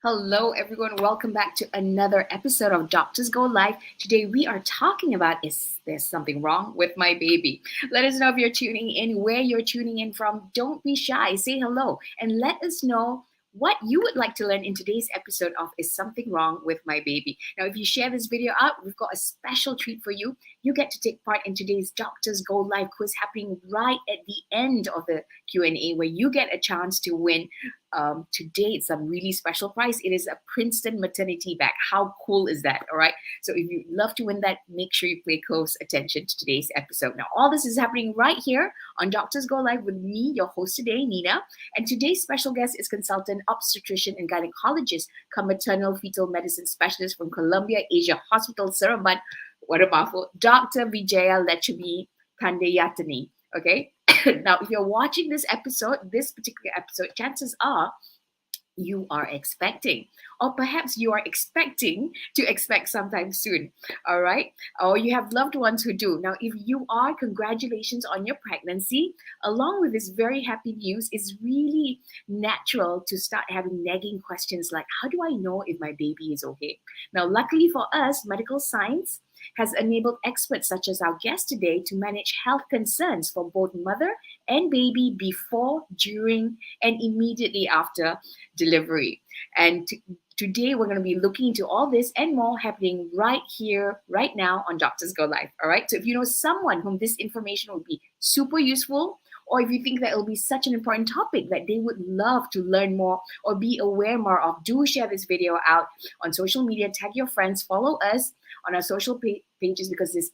Hello, everyone. Welcome back to another episode of Doctors Go Live. Today, we are talking about is there something wrong with my baby? Let us know if you're tuning in, where you're tuning in from. Don't be shy. Say hello and let us know what you would like to learn in today's episode of Is Something Wrong with My Baby? Now, if you share this video out, we've got a special treat for you. You get to take part in today's Doctors Go Live quiz happening right at the end of the Q&A, where you get a chance to win today it's a really special prize. It is a Princeton maternity bag. How cool is that? All right. So if you'd love to win that, make sure you pay close attention to today's episode. Now, all this is happening right here on Doctors Go Live with me, your host today, Nina. And today's special guest is consultant obstetrician and gynecologist, come maternal fetal medicine specialist from Columbia Asia Hospital, Seremban. What a mouthful. Dr. Vijayaletchumi Thandayathany. Okay. Now, if you're watching this particular episode, chances are you are expecting, or perhaps you are expecting to expect sometime soon. All right. Or you have loved ones who do. Now, if you are, congratulations on your pregnancy. Along with this very happy news, it's really natural to start having nagging questions like, how do I know if my baby is okay? Now, luckily for us, medical science has enabled experts such as our guest today to manage health concerns for both mother and baby before, during, and immediately after delivery. And today we're going to be looking into all this and more happening right here, right now on Doctors Go Live. All right. So if you know someone whom this information will be super useful, or if you think that it'll be such an important topic that they would love to learn more or be aware more of, do share this video out on social media, tag your friends, follow us on our social pages, because this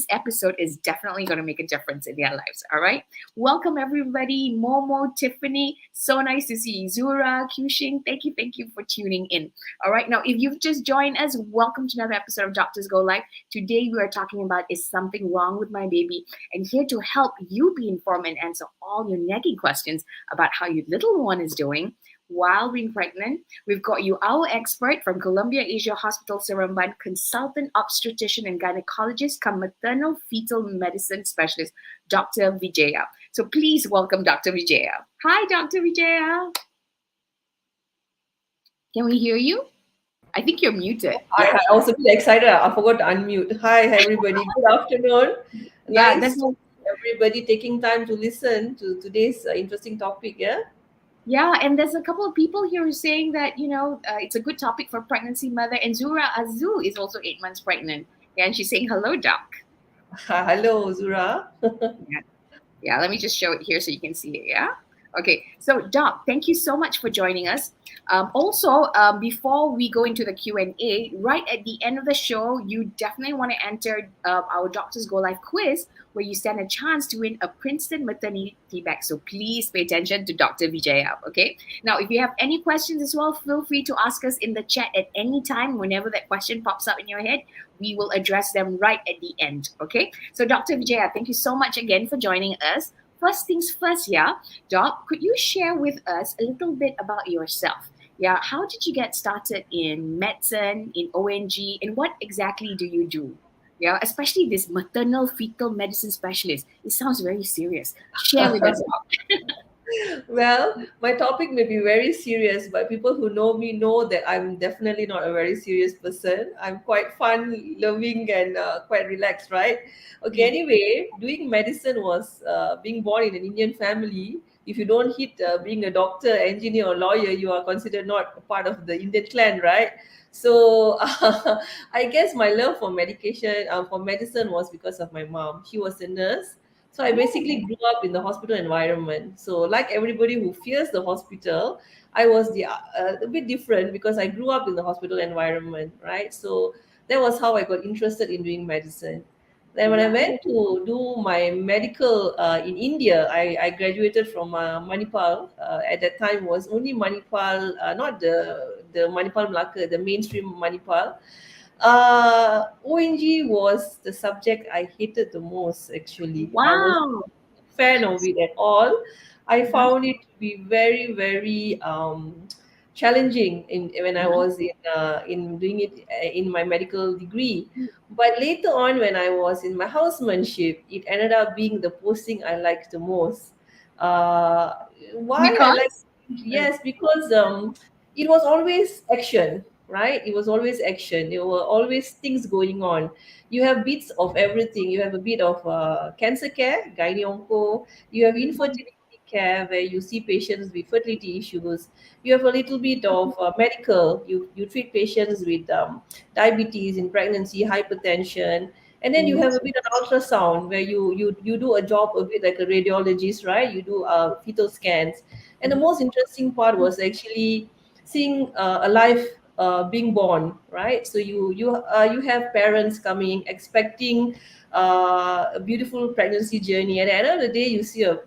episode is definitely going to make a difference in their lives. All right. Welcome everybody. Momo, Tiffany, so nice to see you. Zura, Kushing, thank you for tuning in. All right. Now, if you've just joined us, welcome to another episode of Doctors Go Live. Today we are talking about Is Something Wrong with My Baby? And here to help you be informed and answer all your nagging questions about how your little one is doing while being pregnant, we've got you, our expert from Columbia Asia Hospital, Seremban, consultant obstetrician and gynecologist, come maternal fetal medicine specialist, Dr. Vijaya. So please welcome Dr. Vijaya. Hi, Dr. Vijaya. Can we hear you? I think you're muted. I also feel excited. I forgot to unmute. Hi, everybody. Good afternoon. Yeah, Nice to see everybody taking time to listen to today's interesting topic. Yeah. Yeah, and there's a couple of people here who are saying that, it's a good topic for pregnancy mother. And Zura Azu is also 8 months pregnant. Yeah, and she's saying, hello, doc. Hello, Zura. Yeah, let me just show it here so you can see it. Yeah. Okay. So, Doc, thank you so much for joining us. Before we go into the Q&A, right at the end of the show, you definitely want to enter our Doctors Go Live quiz, where you stand a chance to win a Princeton maternity bag. So please pay attention to Dr. Vijaya. Okay. Now, if you have any questions as well, feel free to ask us in the chat at any time. Whenever that question pops up in your head, we will address them right at the end. Okay. So, Dr. Vijaya, thank you so much again for joining us. First things first, yeah, Doc, could you share with us a little bit about yourself? Yeah, how did you get started in medicine, in ONG, and what exactly do you do? Yeah, especially this maternal fetal medicine specialist. It sounds very serious. Share with us. Well, my topic may be very serious, but people who know me know that I'm definitely not a very serious person. I'm quite fun, loving, and quite relaxed, right? Okay, anyway, doing medicine was being born in an Indian family. If you don't hit being a doctor, engineer, or lawyer, you are considered not a part of the Indian clan, right? So I guess my love for medication, for medicine, was because of my mom. She was a nurse, so I basically grew up in the hospital environment. So like everybody who fears the hospital, I was a bit different because I grew up in the hospital environment, right? So that was how I got interested in doing medicine. Then when I went to do my medical in India, I graduated from Manipal. At that time was only Manipal, not the Manipal Melaka, the mainstream Manipal. ONG was the subject I hated the most, actually. I was Wow. not a fan of it at all. I found it to be very, very challenging when I was in doing it in my medical degree. But later on, when I was in my housemanship, it ended up being the posting I liked the most. Uh, why I like Because? Yes, because it was always action, right? It was always action. There were always things going on. You have bits of everything. You have a bit of cancer care, gynae onco. You have infertility care where you see patients with fertility issues. You have a little bit of medical. You treat patients with diabetes in pregnancy, hypertension. And then you Mm-hmm. have a bit of ultrasound where you do a job a bit like a radiologist, right? You do fetal scans. And the most interesting part was actually seeing a life being born, right? So you have parents coming expecting a beautiful pregnancy journey, and at the end of the day, you see a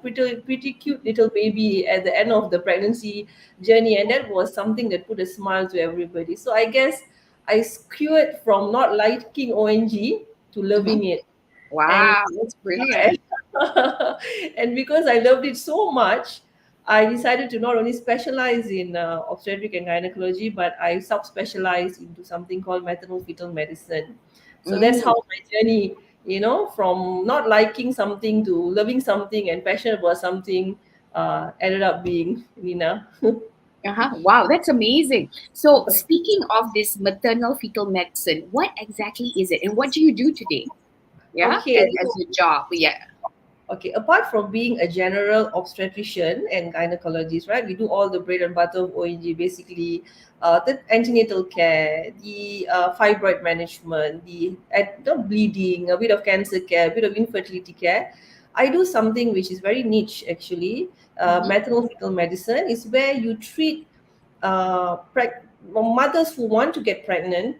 pretty cute little baby at the end of the pregnancy journey, and that was something that put a smile to everybody. So I guess I skewed from not liking ONG to Mm-hmm. loving it, and Wow, that's brilliant. right. And because I loved it so much, I decided to not only specialize in obstetric and gynecology, but I subspecialized into something called maternal fetal medicine. So that's Mm. how my journey, from not liking something to loving something and passionate about something, ended up being, Nina. Uh-huh. Wow, that's amazing. So, speaking of this maternal fetal medicine, what exactly is it, and what do you do today? Yeah, Okay, as so a job. Yeah. okay, apart from being a general obstetrician and gynecologist, right? We do all the bread and butter of ONG, basically the antenatal care, the fibroid management, the bleeding, a bit of cancer care, a bit of infertility care. I do something which is very niche, actually. Mm-hmm. Maternal fetal medicine is where you treat mothers who want to get pregnant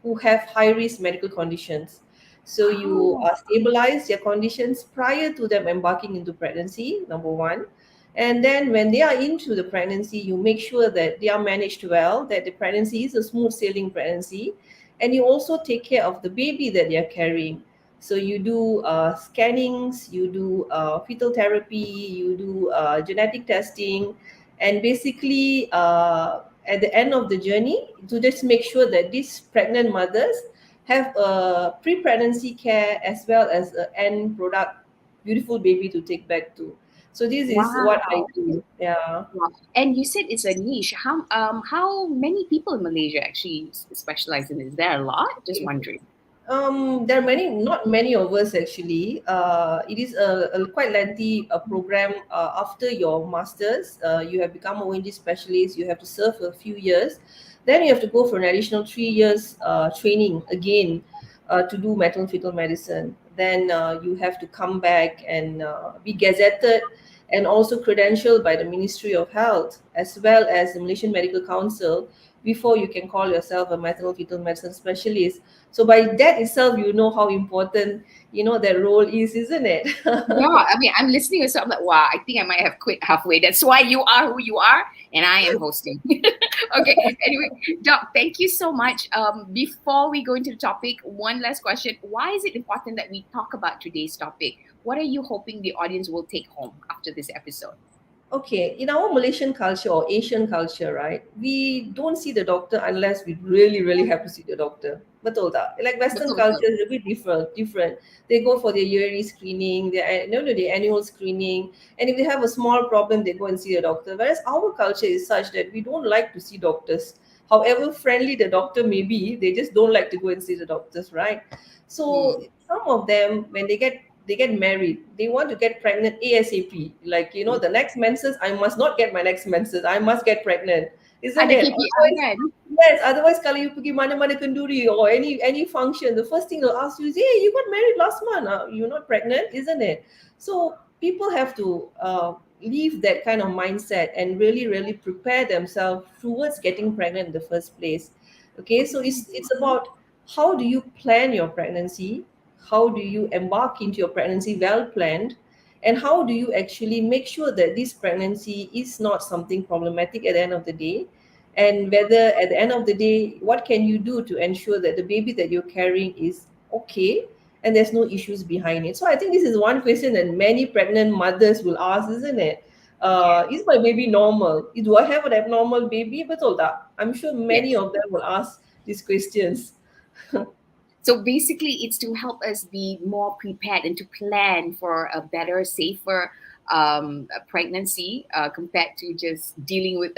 who have high risk medical conditions. So you Oh, stabilize their conditions prior to them embarking into pregnancy, number one. And then when they are into the pregnancy, you make sure that they are managed well, that the pregnancy is a smooth sailing pregnancy. And you also take care of the baby that they are carrying. So you do scannings, you do fetal therapy, you do genetic testing, and basically at the end of the journey to just make sure that these pregnant mothers have a pre-pregnancy care as well as an end product beautiful baby to take back to. So this is what I wow. do. Yeah. Wow. And you said it's a niche. How many people in Malaysia actually specialize in this? Is there a lot? Just Okay. wondering. There are many, not many of us actually. It is a quite lengthy program. After your masters, you have become a ONG specialist. You have to serve a few years. Then you have to go for an additional 3 years training again to do maternal fetal medicine. Then you have to come back and be gazetted and also credentialed by the Ministry of Health as well as the Malaysian Medical Council before you can call yourself a maternal fetal medicine specialist. So by that itself, you know how important that role is, isn't it? Yeah, I mean, I'm listening to something like, wow, I think I might have quit halfway. That's why you are who you are, and I am hosting. Okay. Anyway, Doc, thank you so much. Before we go into the topic, one last question: why is it important that we talk about today's topic? What are you hoping the audience will take home after this episode? Okay, in our Malaysian culture or Asian culture, right, we don't see the doctor unless we really, really have to see the doctor. Betul tak? Like Western Betul, culture betul. is a bit different. Different. They go for their yearly screening, their no, no, the annual screening, and if they have a small problem, they go and see the doctor. Whereas our culture is such that we don't like to see doctors. However friendly the doctor may be, they just don't like to go and see the doctors, right? So Hmm. some of them, when they get married, they want to get pregnant ASAP. Like, the next menses, I must not get my next menses, I must get pregnant, isn't Ada it? KPI Otherwise, kan? yes, otherwise kalau you pergi mana-mana kenduri or any function, the first thing they'll ask you is, hey, you got married last month, you're not pregnant, isn't it? So people have to leave that kind of mindset and really, really prepare themselves towards getting pregnant in the first place. Okay, so it's about how do you plan your pregnancy, how do you embark into your pregnancy well planned, and how do you actually make sure that this pregnancy is not something problematic at the end of the day, and whether at the end of the day what can you do to ensure that the baby that you're carrying is okay and there's no issues behind it. So I think this is one question that many pregnant mothers will ask, isn't it? Is my baby normal? Do I have an abnormal baby? Betul tak? I'm sure many Yes. of them will ask these questions. So basically, it's to help us be more prepared and to plan for a better, safer pregnancy compared to just dealing with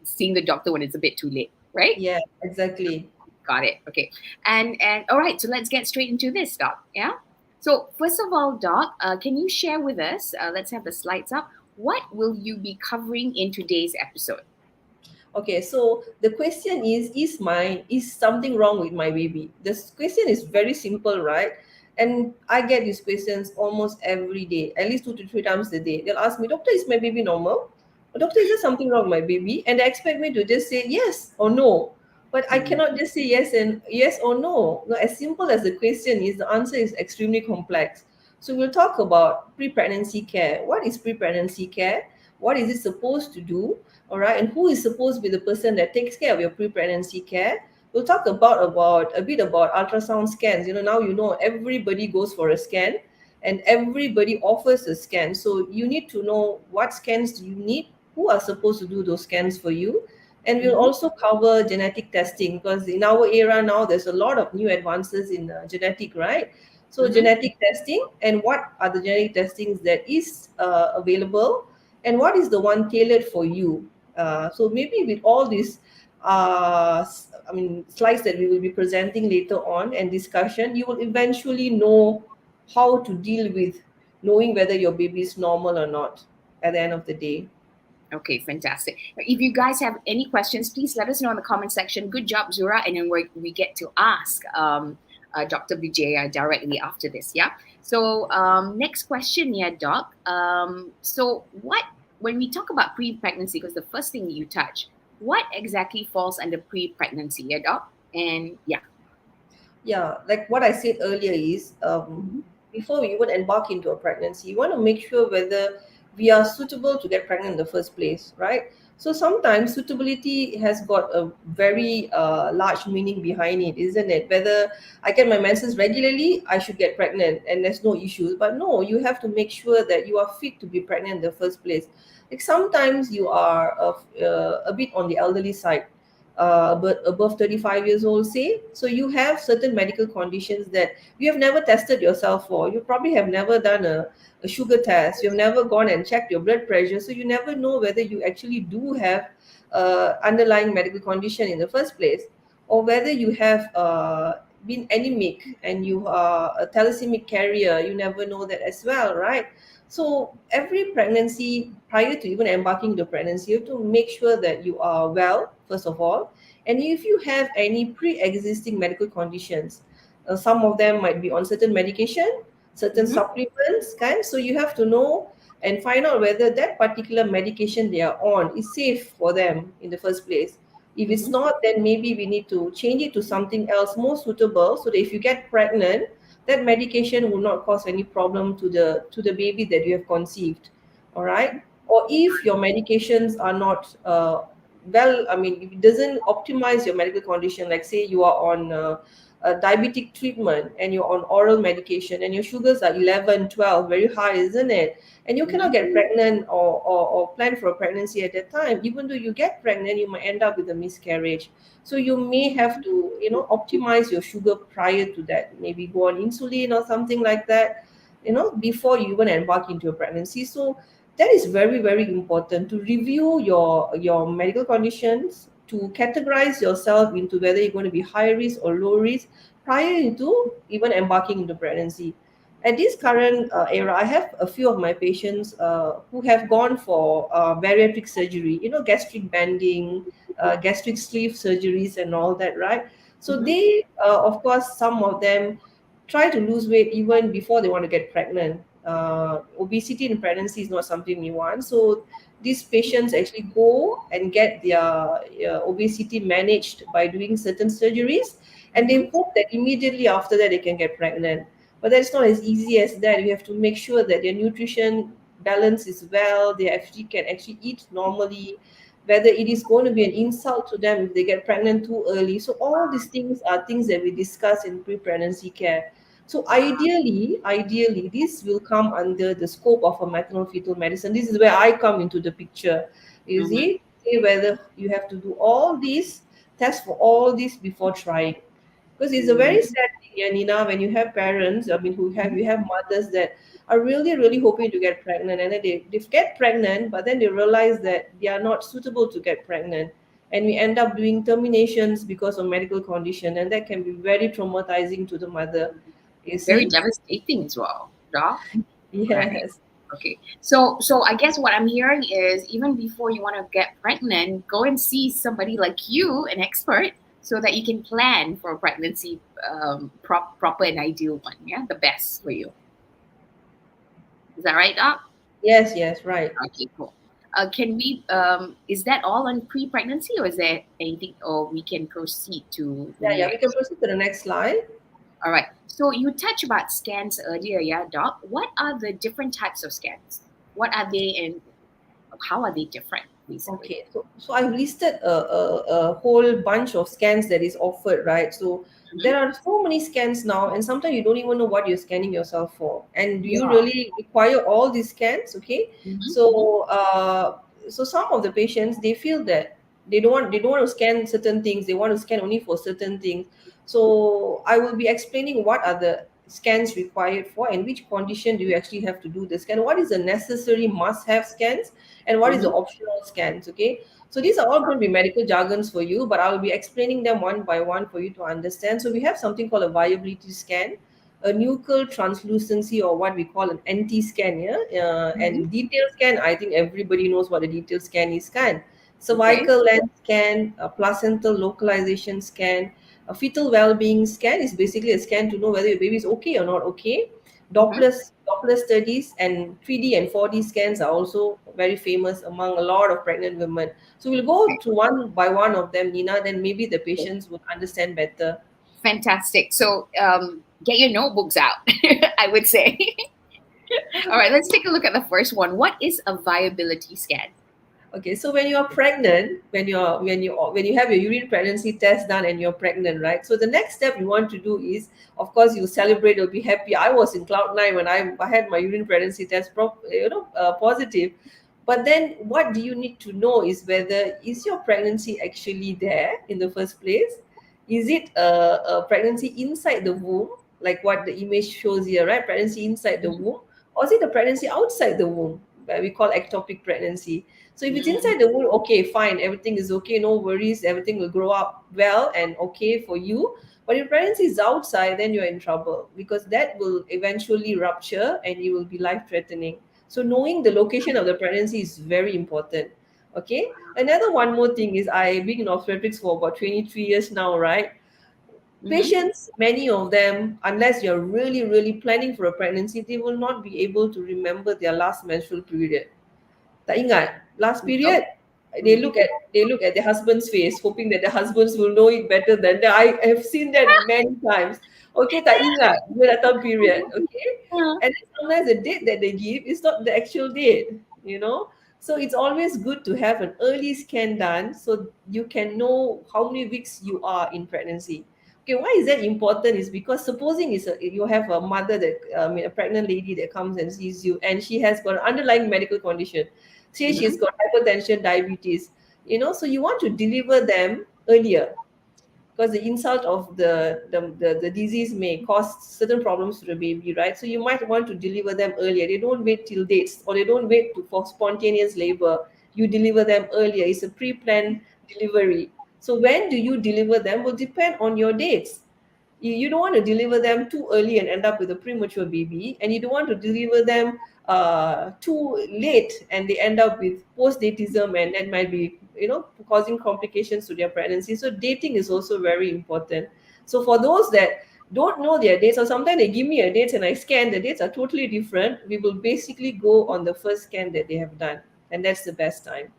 seeing the doctor when it's a bit too late, right? Yeah, exactly. Got it. Okay. And all right. So let's get straight into this, Doc. Yeah. So first of all, Doc, can you share with us? Let's have the slides up. What will you be covering in today's episode? Okay, so the question is something wrong with my baby? This question is very simple, right? And I get these questions almost every day, at least 2 to 3 times a day. They'll ask me, Doctor, is my baby normal? Or, Doctor, is there something wrong with my baby? And they expect me to just say yes or no. But I Mm-hmm. cannot just say yes and yes or no. No, as simple as the question is, the answer is extremely complex. So we'll talk about pre-pregnancy care. What is pre-pregnancy care? What is it supposed to do? All right, and who is supposed to be the person that takes care of your pre-pregnancy care? We'll talk about a bit about ultrasound scans. Now everybody goes for a scan, and everybody offers a scan. So you need to know what scans do you need, who are supposed to do those scans for you. And we'll Mm-hmm. also cover genetic testing, because in our era now there's a lot of new advances in genetic, right? So Mm-hmm. genetic testing, and what are the genetic testings that is available, and what is the one tailored for you. So maybe with all these, slides that we will be presenting later on and discussion, you will eventually know how to deal with knowing whether your baby is normal or not at the end of the day. Okay, fantastic. If you guys have any questions, please let us know in the comment section. Good job, Zura. And then we get to ask Dr. Vijaya directly after this. Yeah. So next question, yeah, Doc. So what when we talk about pre-pregnancy, because the first thing you touch, what exactly falls under pre-pregnancy, yeah, Doc? And yeah. Yeah, like what I said earlier is, Mm-hmm. before we even embark into a pregnancy, you want to make sure whether we are suitable to get pregnant in the first place, right? So sometimes suitability has got a very large meaning behind it, isn't it? Whether I get my menses regularly, I should get pregnant and there's no issues. But no, you have to make sure that you are fit to be pregnant in the first place. Like sometimes you are a bit on the elderly side, but above 35 years old, say, so you have certain medical conditions that you have never tested yourself for. You probably have never done a sugar test, you've never gone and checked your blood pressure, so you never know whether you actually do have underlying medical condition in the first place, or whether you have been anemic and you are a thalassaemic carrier. You never know that as well, right? So every pregnancy, prior to even embarking the pregnancy, you have to make sure that you are well, first of all. And if you have any pre-existing medical conditions, some of them might be on certain medication, certain Mm-hmm. supplements, kind. So you have to know and find out whether that particular medication they are on is safe for them in the first place. If it's Mm-hmm. not, then maybe we need to change it to something else more suitable, so that if you get pregnant, that medication will not cause any problem to the baby that you have conceived. All right. Or if your medications are not if it doesn't optimize your medical condition, like say you are on a diabetic treatment and you're on oral medication and your sugars are 11, 12, very high, isn't it? And you cannot get pregnant, or plan for a pregnancy at that time. Even though you get pregnant, you might end up with a miscarriage. So you may have to, optimize your sugar prior to that. Maybe go on insulin or something like that, before you even embark into a pregnancy. So that is very, very important to review your medical conditions, to categorize yourself into whether you're going to be high risk or low risk prior to even embarking into pregnancy. At this current era, I have a few of my patients who have gone for bariatric surgery, gastric banding, gastric sleeve surgeries and all that, right? So Mm-hmm. they, of course, some of them try to lose weight even before they want to get pregnant. Obesity in pregnancy is not something we want. So these patients actually go and get their obesity managed by doing certain surgeries, and Mm-hmm. they hope that immediately after that they can get pregnant. But that's not as easy as that. You have to make sure that their nutrition balance is well, they actually can actually eat normally, whether it is going to be an insult to them if they get pregnant too early. So all these things are things that we discuss in pre-pregnancy care. So ideally, this will come under the scope of a maternal fetal medicine. This is where I come into the picture. You Mm-hmm. see whether you have to do all these, test for all this before trying. Because it's a very Mm. sad thing, yeah, Nina, when you have parents, I mean, who have you have mothers that are really, really hoping to get pregnant, and then they get pregnant, but then they realize that they are not suitable to get pregnant. And we end up doing terminations because of medical condition, and that can be very traumatizing to the mother. You Very see? devastating as well, Doc. Right. Yes. Okay. So I guess what I'm hearing is even before you want to get pregnant, go and see somebody like you, an expert, so that you can plan for a pregnancy, proper and ideal one. Yeah, the best for you. Is that right, Doc? Yes, yes, right. Okay, cool. Can we? Is that all on pre-pregnancy, or is there anything? Or we can proceed to Yeah, yeah, we can next. proceed to the next slide. All right. So you touched about scans earlier, yeah, Doc. What are the different types of scans? What are they, and how are they different, basically? Okay, so I've listed a whole bunch of scans that is offered, right? So Hmm. there are so many scans now, and sometimes you don't even know what you're scanning yourself for. And do you Yeah. really require all these scans? Okay, Hmm. so so some of the patients they feel that they don't want to scan certain things. They want to scan only for certain things. So I will be explaining what are the scans required for and which condition do you actually have to do the scan. What is the necessary must-have scans and what is the Hmm. optional scans. Okay, so these are all going to be medical jargons for you, but I'll be explaining them one by one for you to understand. So we have something called a viability scan, a nuchal translucency, or what we call an NT scan, yeah, Hmm. and detail scan. I think everybody knows what a detail scan is. Scan Okay. cervical length scan, a placental localization scan, a fetal well-being scan is basically a scan to know whether your baby is okay or not okay. Hmm. Doppler studies and 3D and 4D scans are also very famous among a lot of pregnant women. So we'll go Okay. through one by one of them, Nina, then maybe the Okay. patients would understand better. Fantastic. So get your notebooks out, I would say. All right, let's take a look at the first one. What is a viability scan? Okay, so when you're pregnant, when you have your urine pregnancy test done and you're pregnant, right? So the next step you want to do is, of course, you celebrate, you'll be happy. I was in cloud nine when I had my urine pregnancy test, positive. But then, what do you need to know is whether is your pregnancy actually there in the first place? Is it a pregnancy inside the womb, like what the image shows here, right? Pregnancy inside the womb, or is it a pregnancy outside the womb, where we call ectopic pregnancy? So if it's Mm-hmm. inside the womb, okay, fine, everything is okay, no worries, everything will grow up well and okay for you. But if pregnancy is outside, then you're in trouble because that will eventually rupture and it will be life threatening. So knowing the location of the pregnancy is very important. Okay. Another one more thing is I've been in obstetrics for about 23 years now, right? Mm-hmm. Patients, many of them, unless you're really, really planning for a pregnancy, they will not be able to remember their last menstrual period. Tak ingat last Nope. period, Mm-hmm. they look at their husband's face hoping that their husbands will know it better than them. I have seen that many times. Okay, tak ingat bila datang period. Okay, and then sometimes the date that they give is not the actual date. So it's always good to have an early scan done so you can know how many weeks you are in pregnancy. Okay, why is that important is because supposing you have a mother that a pregnant lady that comes and sees you and she has got an underlying medical condition. Say she's Mm-hmm. got hypertension, diabetes, so you want to deliver them earlier because the insult of the disease may cause certain problems to the baby, right? So you might want to deliver them earlier. They don't wait till dates or they don't wait for spontaneous labor. You deliver them earlier. It's a pre-planned delivery. So when do you deliver them will depend on your dates. You don't want to deliver them too early and end up with a premature baby, and you don't want to deliver them too late and they end up with postdatism and that might be causing complications to their pregnancy. So dating is also very important. So for those that don't know their dates, or sometimes they give me a date and I scan, the dates are totally different, we will basically go on the first scan that they have done, and that's the best time.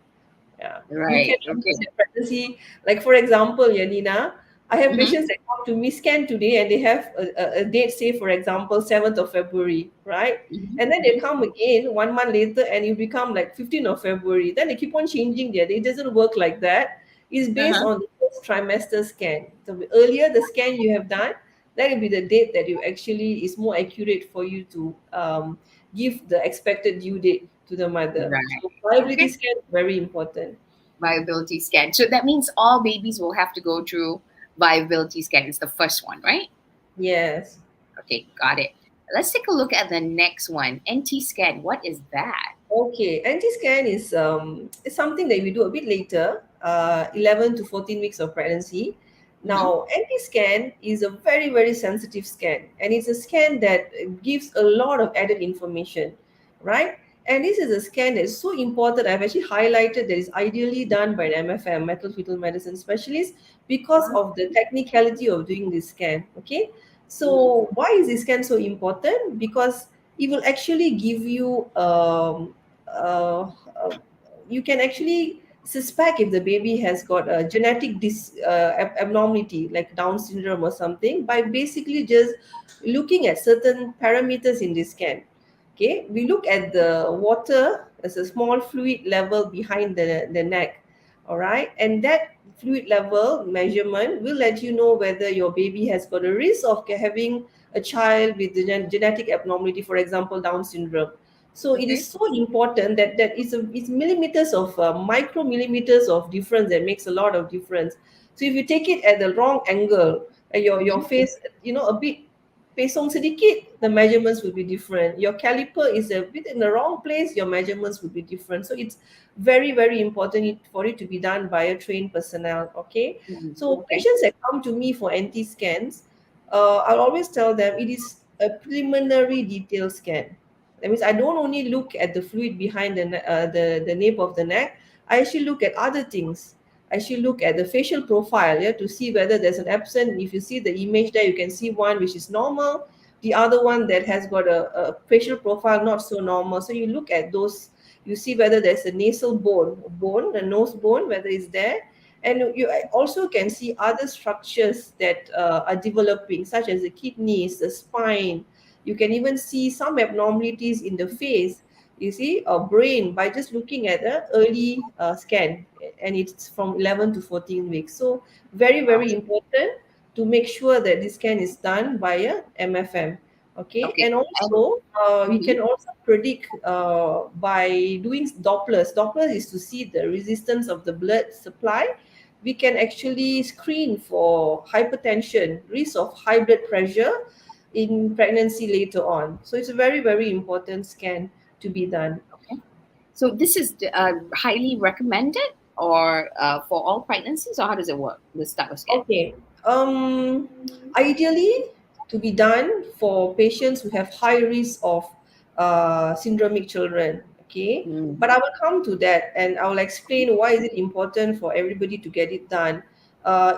Yeah, you can Right. use Okay. the pregnancy. Like for example, Yanina, I have Mm-hmm. patients that come to me scan today and they have a date, say for example, 7th of February, right? And then they Mm-hmm. come again 1 month later and you become like 15th of February. Then they keep on changing their date. It doesn't work like that. It's based Uh-huh. on the first trimester scan. So the earlier the scan you have done, that will be the date that you actually is more accurate for you to give the expected due date to the mother. Right. So viability Okay. scan is very important. Viability scan. So that means all babies will have to go through viability scan is the first one, right? Yes. Okay, got it. Let's take a look at the next one. NT scan. What is that? Okay, anti-scan is something that we do a bit later, 11 to 14 weeks of pregnancy. Mm-hmm. Now, anti-scan is a very, very sensitive scan, and it's a scan that gives a lot of added information, right? And this is a scan that is so important. I've actually highlighted that is ideally done by an MFM, maternal fetal medicine specialist, because of the technicality of doing this scan. Okay, Mm-hmm. so why is this scan so important? Because it will actually give you uh, uh, you can actually suspect if the baby has got a genetic abnormality like Down syndrome or something by basically just looking at certain parameters in this scan. Okay, we look at the water as a small fluid level behind the neck. All right, and that fluid level measurement will let you know whether your baby has got a risk of having a child with the genetic abnormality, for example, Down syndrome. So it Okay. is so important that it's millimeters of micromillimeters of difference that makes a lot of difference. So if you take it at the wrong angle, your Mm-hmm. face, a bit pesong sedikit, the measurements will be different. Your caliper is a bit in the wrong place, your measurements will be different. So it's very, very important for it to be done by a trained personnel. Okay. Mm-hmm. So Okay. patients that come to me for NT scans, I'll always tell them it is a preliminary detail scan. That means I don't only look at the fluid behind the nape of the neck. I actually look at other things. I actually look at the facial profile, yeah, to see whether there's an absent. If you see the image there, you can see one which is normal, the other one that has got a facial profile not so normal. So you look at those, you see whether there's a nasal bone, a nose bone, whether it's there. And you also can see other structures that are developing, such as the kidneys, the spine. You can even see some abnormalities in the face, you see, a brain by just looking at the early scan, and it's from 11 to 14 weeks. So very, Wow. very important to make sure that this scan is done by a MFM. Okay, Okay. and And also we mhm. can also predict by doing Dopplers. Dopplers is to see the resistance of the blood supply. We can actually screen for hypertension, risk of high blood pressure in pregnancy later on. So it's a very, very important scan to be done. Okay. So this is highly recommended, or for all pregnancies, or how does it work? This type of scan. Okay. Ideally, to be done for patients who have high risk of syndromic children. Okay, Mm. but I will come to that, and I will explain why is it important for everybody to get it done.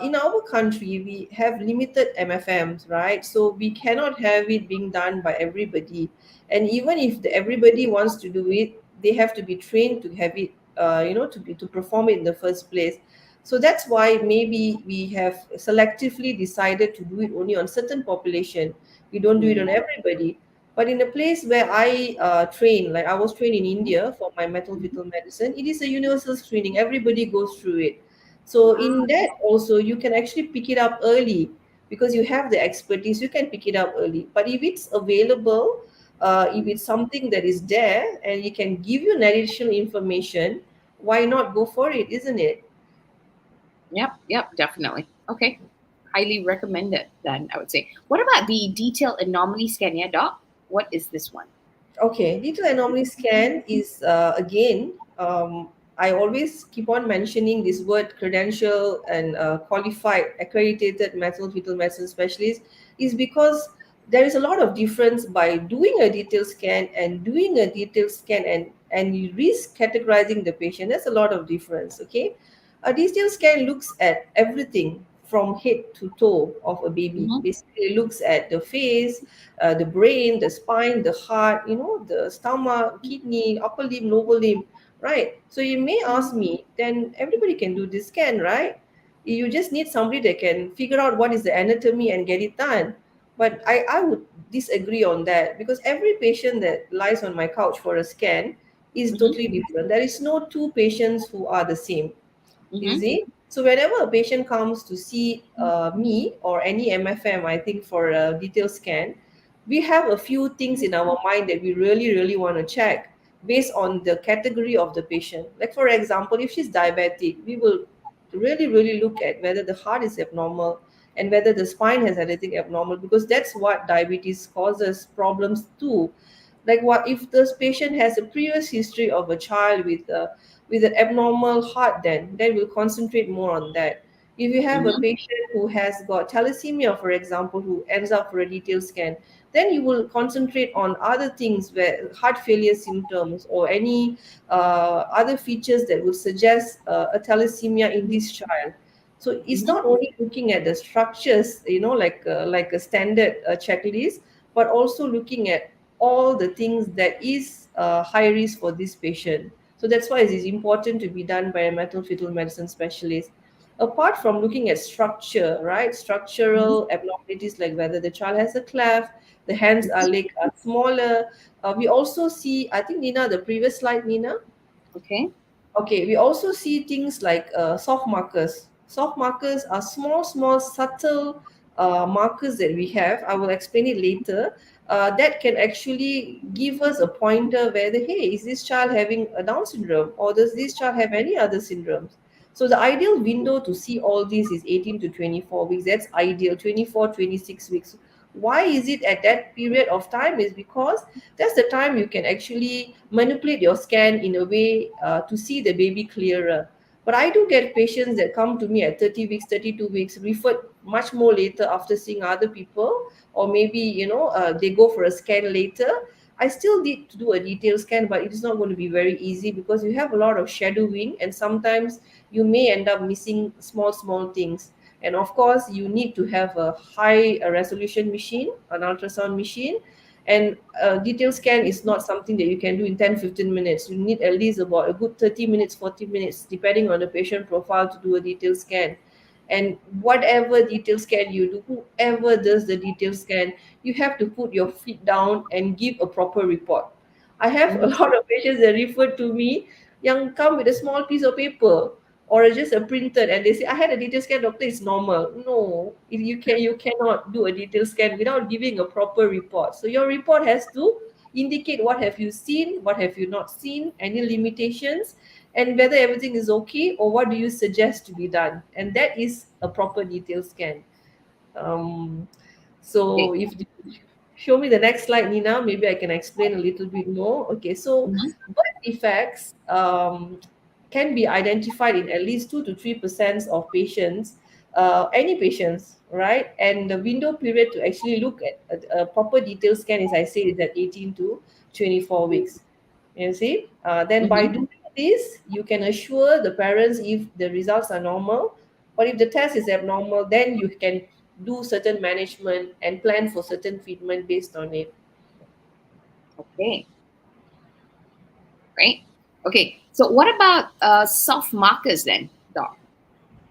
In our country, we have limited MFMs, right? So we cannot have it being done by everybody, and even if everybody wants to do it, they have to be trained to have it. To perform it in the first place. So that's why maybe we have selectively decided to do it only on certain population. We don't do it on Mm. everybody. But in a place where I train, like I was trained in India for my maternal fetal medicine, it is a universal screening. Everybody goes through it. So in Ah, that also, you can actually pick it up early because you have the expertise. You can pick it up early. But if it's available, if it's something that is there and it can give you an additional information, why not go for it, isn't it? yep, yep, definitely. Okay, highly recommended. Then I would say. What about the detailed anomaly scan? Yeah, doc. What is this one? Okay, detailed anomaly scan is again, I always keep on mentioning this word credential and qualified, accredited maternal fetal medicine specialist, is because there is a lot of difference by doing a detailed scan and doing a detailed scan and you risk categorizing the patient. There's a lot of difference. Okay, a detailed scan looks at everything from head to toe of a baby. Mm-hmm. Basically, it looks at the face, the brain, the spine, the heart, the stomach, kidney, upper limb, lower limb, right? So you may ask me, then everybody can do this scan, right? You just need somebody that can figure out what is the anatomy and get it done. But I would disagree on that because every patient that lies on my couch for a scan is totally Mm-hmm. different. There is no two patients who are the same. You Mm-hmm. see? So whenever a patient comes to see me or any MFM, I think for a detailed scan, we have a few things in our mind that we really, really want to check based on the category of the patient. Like for example, if she's diabetic, we will really, really look at whether the heart is abnormal. and whether the spine has anything abnormal, because that's what diabetes causes problems too. Like, what if this patient has a previous history of a child with an abnormal heart, then we'll concentrate more on that. If you have a Mm-hmm. patient who has got thalassemia, for example, who ends up for a detailed scan, then you will concentrate on other things, where heart failure symptoms or any other features that would suggest a thalassemia in this child. So it's Mm-hmm. not only looking at the structures, like a standard checklist, but also looking at all the things that is high risk for this patient. So that's why it is important to be done by a maternal fetal medicine specialist. Apart from looking at structure, right? Mm-hmm. Structural abnormalities, like whether the child has a cleft, the hands are leg are smaller. We also see, I think, Nina, the previous slide, Nina. Okay. Okay, we also see things like soft markers. Soft markers are small, small, subtle markers that we have. I will explain it later. That can actually give us a pointer whether, hey, is this child having a Down syndrome, or does this child have any other syndromes? So the ideal window to see all this is 18 to 24 weeks. That's ideal, 24, 26 weeks. Why is it at that period of time? Is because that's the time you can actually manipulate your scan in a way to see the baby clearer. But I do get patients that come to me at 30 weeks, 32 weeks, referred much more later after seeing other people, or maybe, they go for a scan later. I still need to do a detailed scan, but it is not going to be very easy because you have a lot of shadowing, and sometimes you may end up missing small, small things. And of course, you need to have a high resolution machine, an ultrasound machine. And a detailed scan is not something that you can do in 10-15 minutes. You need at least about a good 30 minutes, 40 minutes, depending on the patient profile, to do a detailed scan. And whatever detailed scan you do, whoever does the detailed scan, you have to put your feet down and give a proper report. I have a Mm-hmm. lot of patients that refer to me, young, come with a small piece of paper or just a printed, and they say, I had a detailed scan, doctor, it's normal. No, if you cannot do a detailed scan without giving a proper report. So your report has to indicate what have you seen, what have you not seen, any limitations, and whether everything is okay, or what do you suggest to be done. And that is a proper detailed scan. um, so Okay. if you show me the next slide, Nina, maybe I can explain a little bit more. Okay, so Mm-hmm. birth defects can be identified in at least 2 to 3% of patients, any patients, right? And the window period to actually look at a proper detailed scan, as I said, is at 18 to 24 weeks. You see, then by Mm-hmm. doing this, you can assure the parents if the results are normal, or if the test is abnormal, then you can do certain management and plan for certain treatment based on it. Okay. Great. Okay. So what about soft markers then, doc?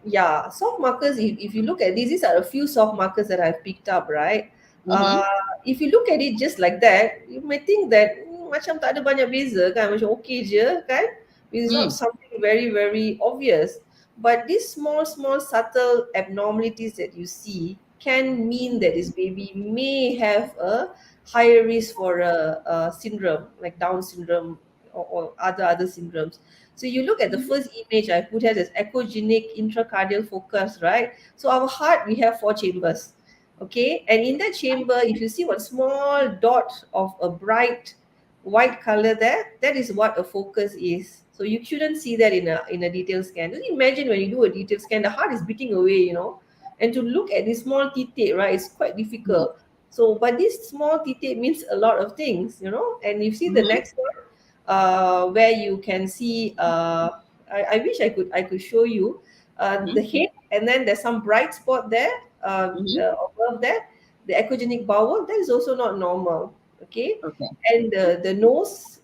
Yeah, soft markers, if you look at these are a few soft markers that I've picked up, right? Mm-hmm. If you look at it just like that, you may think that macam tak ada banyak beza kan, macam okay je kan. It's not Mm. something very, very obvious. But these small, small, subtle abnormalities that you see can mean that this baby may have a higher risk for a syndrome, like Down syndrome, or other syndromes. So you look at the first image I put here as echogenic intracardial focus, right? So our heart, we have four chambers, okay? And in that chamber, if you see one small dot of a bright white color there, that is what a focus is. So you shouldn't see that in a detailed scan. Just imagine when you do a detailed scan, the heart is beating away. And to look at this small titik, right, it's quite Mm-hmm. difficult. So, but this small titik means a lot of things. And you see the Mm-hmm. next one, where you can see. I wish I could show you the head, and then there's some bright spot there, Mm-hmm. above that. The echogenic bowel, that is also not normal. Okay, Okay. and the nose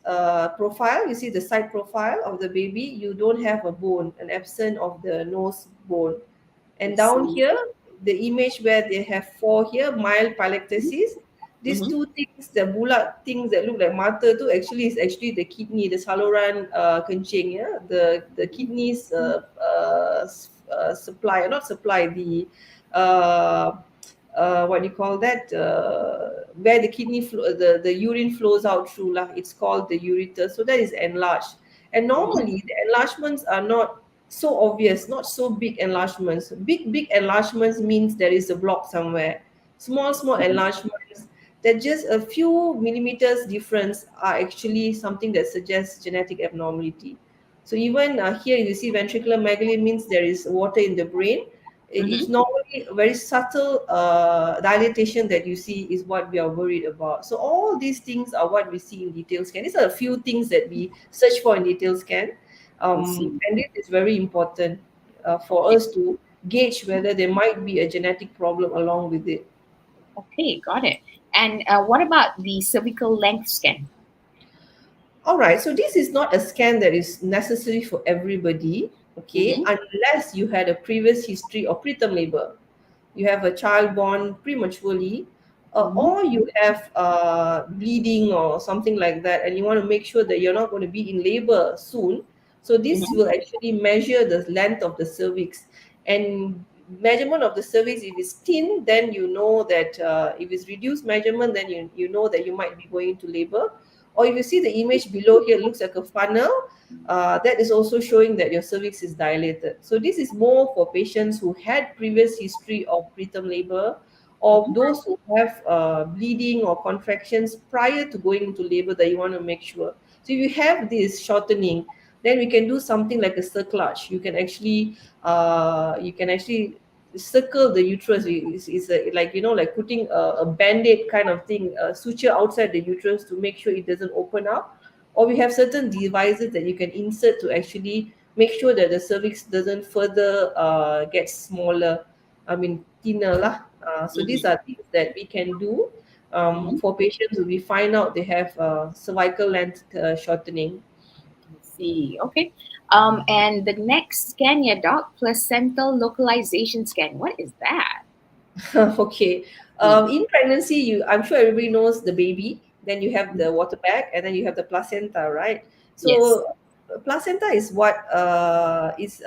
profile, you see the side profile of the baby, you don't have a bone, an absence of the nose bone. I And down see. here, the image where they have four here, mild pylactasis. These Mm-hmm. two things, the bulat things that look like mata tu, actually is actually the kidney, the saluran kencing, yeah, the kidneys supply, not supply, the uh, what do you call that? Where the the urine flows out through lah. It's called the ureter. So that is enlarged. And normally the enlargements are not so obvious, not so big enlargements. Big enlargements means there is a block somewhere. Small enlargements that just a few millimeters difference are actually something that suggests genetic abnormality. So even here you see ventricular megaly means there is water in the brain. It's Mm-hmm. normally a very subtle dilatation that you see is what we are worried about. So all these things are what we see in detail scan. These are a few things that we search for in detail scan, I see. and this is very important for Okay. us to gauge whether there might be a genetic problem along with it. Okay, got it. And what about the cervical length scan? All right, so this is not a scan that is necessary for everybody, okay, Mm-hmm. unless you had a previous history of preterm labor, you have a child born prematurely, Mm-hmm. or you have bleeding or something like that, and you want to make sure that you're not going to be in labor soon. So this Mm-hmm. will actually measure the length of the cervix, and measurement of the cervix, if it's thin, then you know that if it's reduced measurement, then you know that you might be going into labor. Or if you see the image below here, it looks like a funnel, that is also showing that your cervix is dilated. So this is more for patients who had previous history of preterm labor, or Mm-hmm. those who have bleeding or contractions prior to going into labor, that you want to make sure. So if you have this shortening, then we can do something like a circlage. You can actually circle the uterus. It's like, like putting a band-aid kind of thing, a suture outside the uterus to make sure it doesn't open up. Or we have certain devices that you can insert to actually make sure that the cervix doesn't further get smaller, I mean thinner lah. So these Mm-hmm. are things that we can do Mm-hmm. for patients who we find out they have cervical length shortening. I see. Okay. And the next scan, yeah, doc, placental localization scan. What is that? Okay. Mm. In pregnancy, I'm sure everybody knows the baby. Then you have the water bag, and then you have the placenta, right? Yes. So, placenta is what is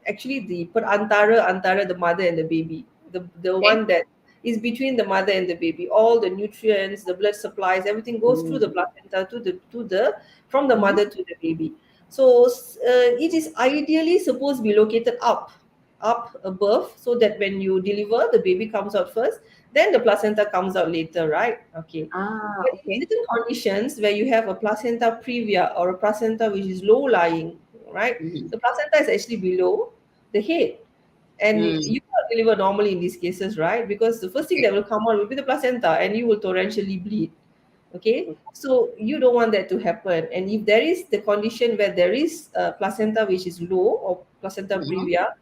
actually the perantara antara the mother and the baby, the Okay. one that is between the mother and the baby. All the nutrients, the blood supplies, everything goes through the Mm. placenta to the from the Mm-hmm. mother to the baby. So it is ideally supposed to be located up above, so that when you deliver, the baby comes out first, then the placenta comes out later, right? Okay. Ah, But in okay. certain conditions where you have a placenta previa or a placenta which is low lying, right, Mm-hmm. the placenta is actually below the head, and Mm. you cannot deliver normally in these cases, right? Because the first thing Okay. that will come out will be the placenta, and you will torrentially bleed. Okay, so you don't want that to happen. And if there is the condition where there is a placenta which is low, or placenta Mm-hmm. previa,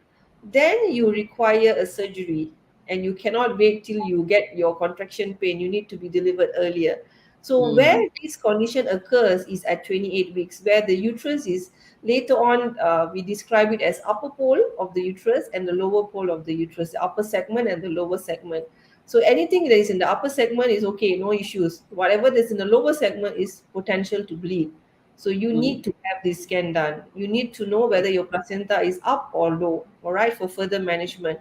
then you require a surgery, and you cannot wait till you get your contraction pain. You need to be delivered earlier. So where Mm. this condition occurs is at 28 weeks, where the uterus is later on, we describe it as upper pole of the uterus and the lower pole of the uterus, the upper segment and the lower segment. So anything that is in the upper segment is okay, no issues. Whatever that's in the lower segment is potential to bleed. So you Mm. need to have this scan done. You need to know whether your placenta is up or low, all right, for further management.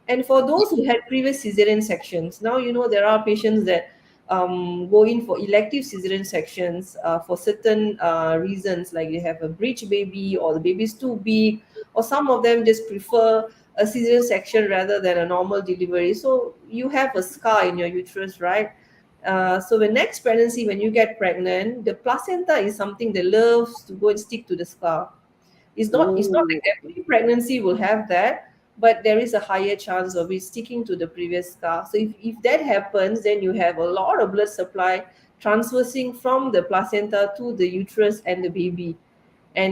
And for those who had previous cesarean sections, now there are patients that go in for elective cesarean sections for certain reasons, like they have a breech baby, or the baby is too big, or some of them just prefer a cesarean section rather than a normal delivery. So you have a scar in your uterus, right? So the next pregnancy, when you get pregnant, the placenta is something that loves to go and stick to the scar. It's not Ooh. like every pregnancy will have that, but there is a higher chance of it sticking to the previous scar. So if that happens, then you have a lot of blood supply transversing from the placenta to the uterus and the baby,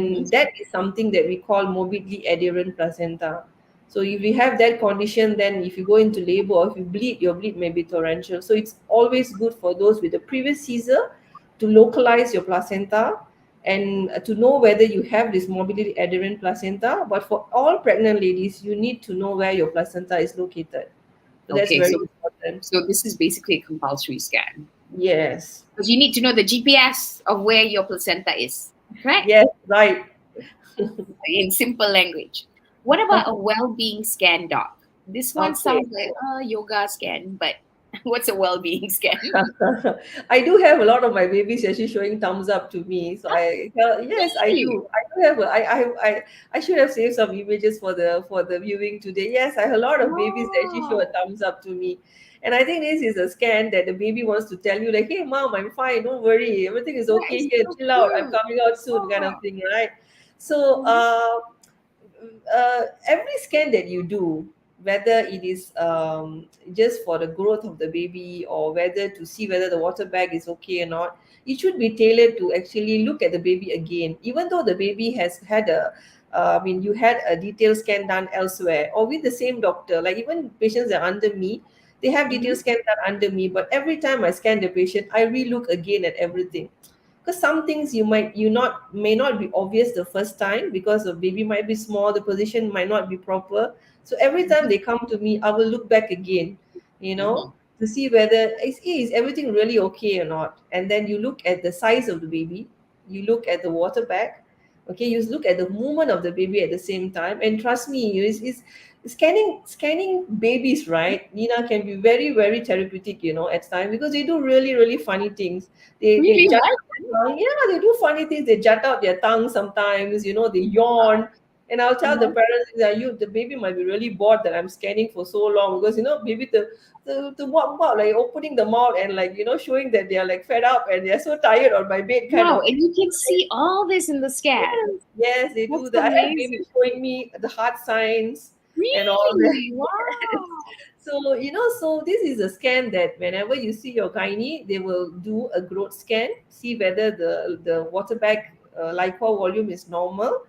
Mm-hmm. and that is something that we call morbidly adherent placenta. So if you have that condition, then if you go into labor or if you bleed, your bleed may be torrential. So it's always good for those with a previous Caesar to localize your placenta, and to know whether you have this morbidly adherent placenta. But for all pregnant ladies, you need to know where your placenta is located. So that's Okay. very So, important. so this is basically a compulsory scan Yes. because you need to know the GPS of where your placenta is. Correct? Yes, right. In simple language. What about a well-being scan, doc? This one Okay. sounds like a yoga scan, but What's a well-being scan? I do have a lot of my babies actually showing thumbs up to me. So I tell, yes, I Really? do. I do have I should have saved some images for the viewing today. Yes, I have a lot of babies that actually show a Wow. thumbs up to me. And I think this is a scan that the baby wants to tell you, like, hey mom, I'm fine, don't worry, everything is That okay is here, so chill out, I'm cute. coming out soon, kind of Wow. thing, right? So Mhm, every scan that you do, whether it is just for the growth of the baby or whether to see whether the water bag is okay or not, it should be tailored to actually look at the baby again, even though the baby has had I mean, you had a detailed scan done elsewhere or with the same doctor. Like even patients that are under me, they have detailed mhm, scan done under me, but every time I scan the patient, I relook again at everything, because some things you not may not be obvious the first time because the baby might be small, the position might not be proper. So every time mhm, they come to me, I will look back again, you mhm, know, to see whether is everything really okay or not. And then you look at the size of the baby, you look at the water bag, okay, you look at the movement of the baby at the same time. And trust me, is scanning babies, right, Nina, can be very very therapeutic, you know, at times, because they do really really funny things. They really? jut What? out their tongue. Yeah, they do funny things. They jut out their tongue sometimes, you know, they yawn. And I'll tell the Uh-huh. parents that the baby might be really bored that I'm scanning for so long, because you know, baby the what like opening the mouth and like, you know, showing that they are like fed up and they're so tired on my bed kind Wow, of and thing. you can see all this in the scan. Yes, yes, they do That's that. I have amazing. babies showing me the heart signs and all that. Really? Yes. Wow. So, you know, so this is a scan that whenever you see your gynae, they will do a growth scan, see whether the water bag liquor volume is normal,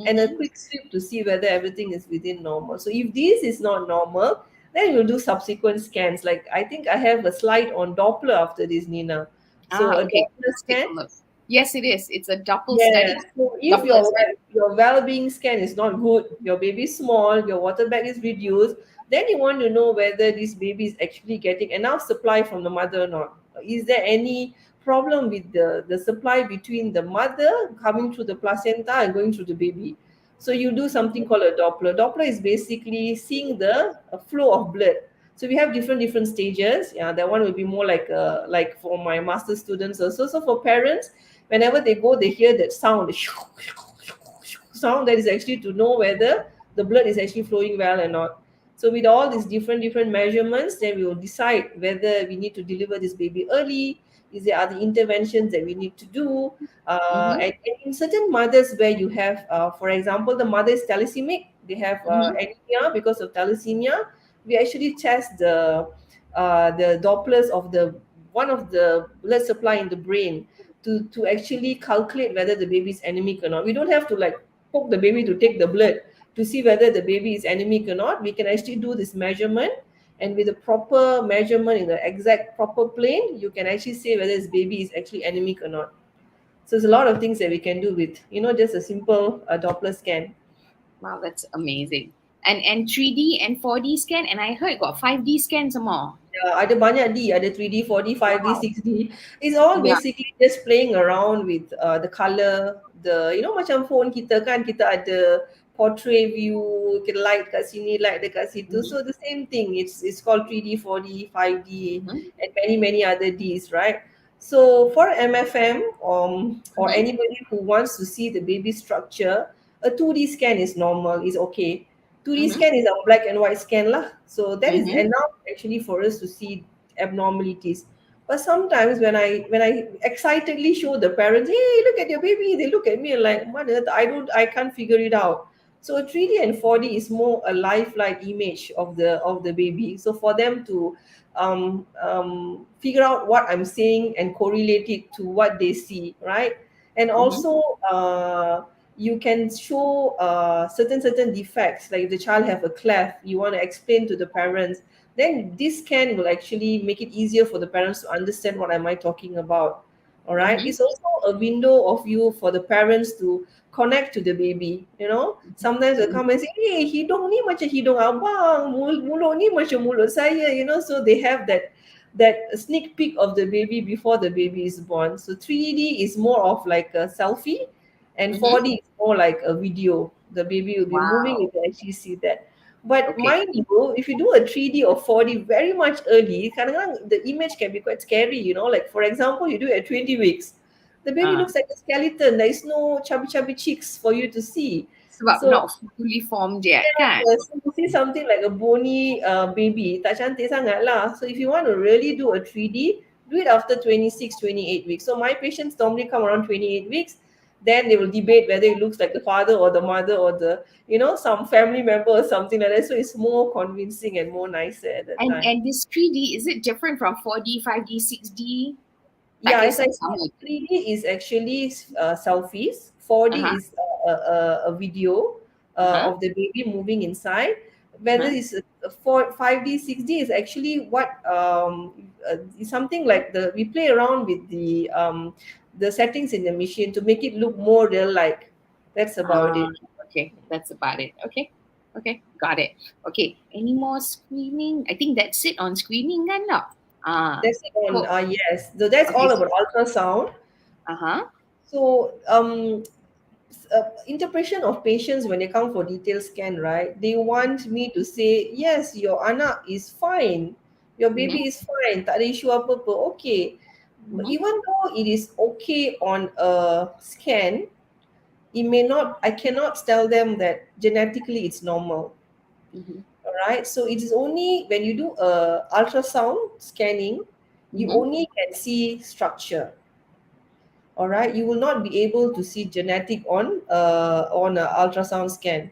and a Mm-hmm. quick sweep to see whether everything is within normal. So if this is not normal, then we'll do subsequent scans. Like I think I have a slide on Doppler after this, Nina. So Ah, a okay. Doppler Let's take scan. a look. Yes, it is. It's a Doppel Yes. study. So if Doppler study. your well-being scan is not good, your baby is small, your water bag is reduced, then you want to know whether this baby is actually getting enough supply from the mother or not. Is there any problem with the supply between the mother coming through the placenta and going through the baby? So you do something called a Doppler. Doppler is basically seeing the flow of blood. So we have different stages. Yeah, that one will be more like for my master students also. So for parents, whenever they go, they hear that sound, sound that is actually to know whether the blood is actually flowing well or not. So with all these different measurements, then we will decide whether we need to deliver this baby early. Is there other interventions that we need to do? Mm-hmm. And in certain mothers where you have, for example, the mother is thalassemic, they have Mm-hmm. anemia because of thalassemia. We actually test the Dopplers of the one of the blood supply in the brain to actually calculate whether the baby is anemic or not. We don't have to like poke the baby to take the blood to see whether the baby is anemic or not. We can actually do this measurement, and with the proper measurement in the exact proper plane, you can actually say whether this baby is actually anemic or not. So there's a lot of things that we can do with, you know, just a simple Doppler scan. Wow, that's amazing. And 3D and 4D scan, and I heard got 5D scan some more. Ada banyak D, ada 3D, 4D, 5D, Wow. 6D. It's all Yeah. basically just playing around with the color, the, you know, macam phone kita kan, kita ada portrait view, kita light kat sini, light dekat situ. Mm-hmm. So the same thing. It's called 3D, 4D, 5D, Mm-hmm. and many other Ds, right? So for MFM, or Mm-hmm. anybody who wants to see the baby structure, a 2D scan is normal, is okay. 2D Mm-hmm. scan is our black and white scan lah. So that is Mm-hmm. enough actually for us to see abnormalities. But sometimes when I excitedly show the parents, hey, look at your baby, they look at me and like, mother, I can't figure it out. So 3D and 4D is more a lifelike image of the baby. So for them to figure out what I'm saying and correlate it to what they see, right? And Mm-hmm. also you can show certain defects, like if the child have a cleft, you want to explain to the parents, then this scan will actually make it easier for the parents to understand what am I talking about. All right, Mm-hmm. it's also a window of view for the parents to connect to the baby, you know. Sometimes they come and say, hey, hidung ni macam hidung abang, mulut ni macam mulut saya, you know. So they have that sneak peek of the baby before the baby is born. So 3D is more of like a selfie, and Mm-hmm. 4D is more like a video. The baby will be moving, you Wow. can actually see that. But Okay. mind you, if you do a 3D or 4D very much early, kadang-kadang the image can be quite scary, Like, for example, you do it at 20 weeks. The baby Ah, looks like a skeleton. There is no chubby, chubby cheeks for you to see. sebab So, not fully formed yet, kan? yes, you see something like a bony baby, tak cantik sangat lah. So, if you want to really do a 3D, do it after 26, 28 weeks. So, my patients normally come around 28 weeks. Then they will debate whether it looks like the father or the mother or some family member or something like that. So, it's more convincing and more nicer at that time. And this 3D, is it different from 4D, 5D, 6D? Yeah, Tak as I kisah said, sama. 3D is actually selfies. 4D Uh-huh. is a video Uh-huh. of the baby moving inside. Whether Uh-huh. it's 5D, 6D is actually what is something like we play around with the settings in the machine to make it look more real like. That's about Ah, it. okay, that's about it. Okay, okay, got it. Okay, any more screening? I think that's it on screening kan lah. Ah, That's it on so yes. So that's okay, all about ultrasound. uh-huh. So interpretation of patients when they come for detailed scan, right? They want me to say, yes, your anak is fine, your Mm-hmm. baby is fine, tak ada issue apa-apa, okay. But Mm-hmm. even though it is okay on a scan, it may not, I cannot tell them that genetically it's normal. Mm-hmm. All right. So it is only when you do a ultrasound scanning, you Mm-hmm. only can see structure. All right, you will not be able to see genetic on a ultrasound scan.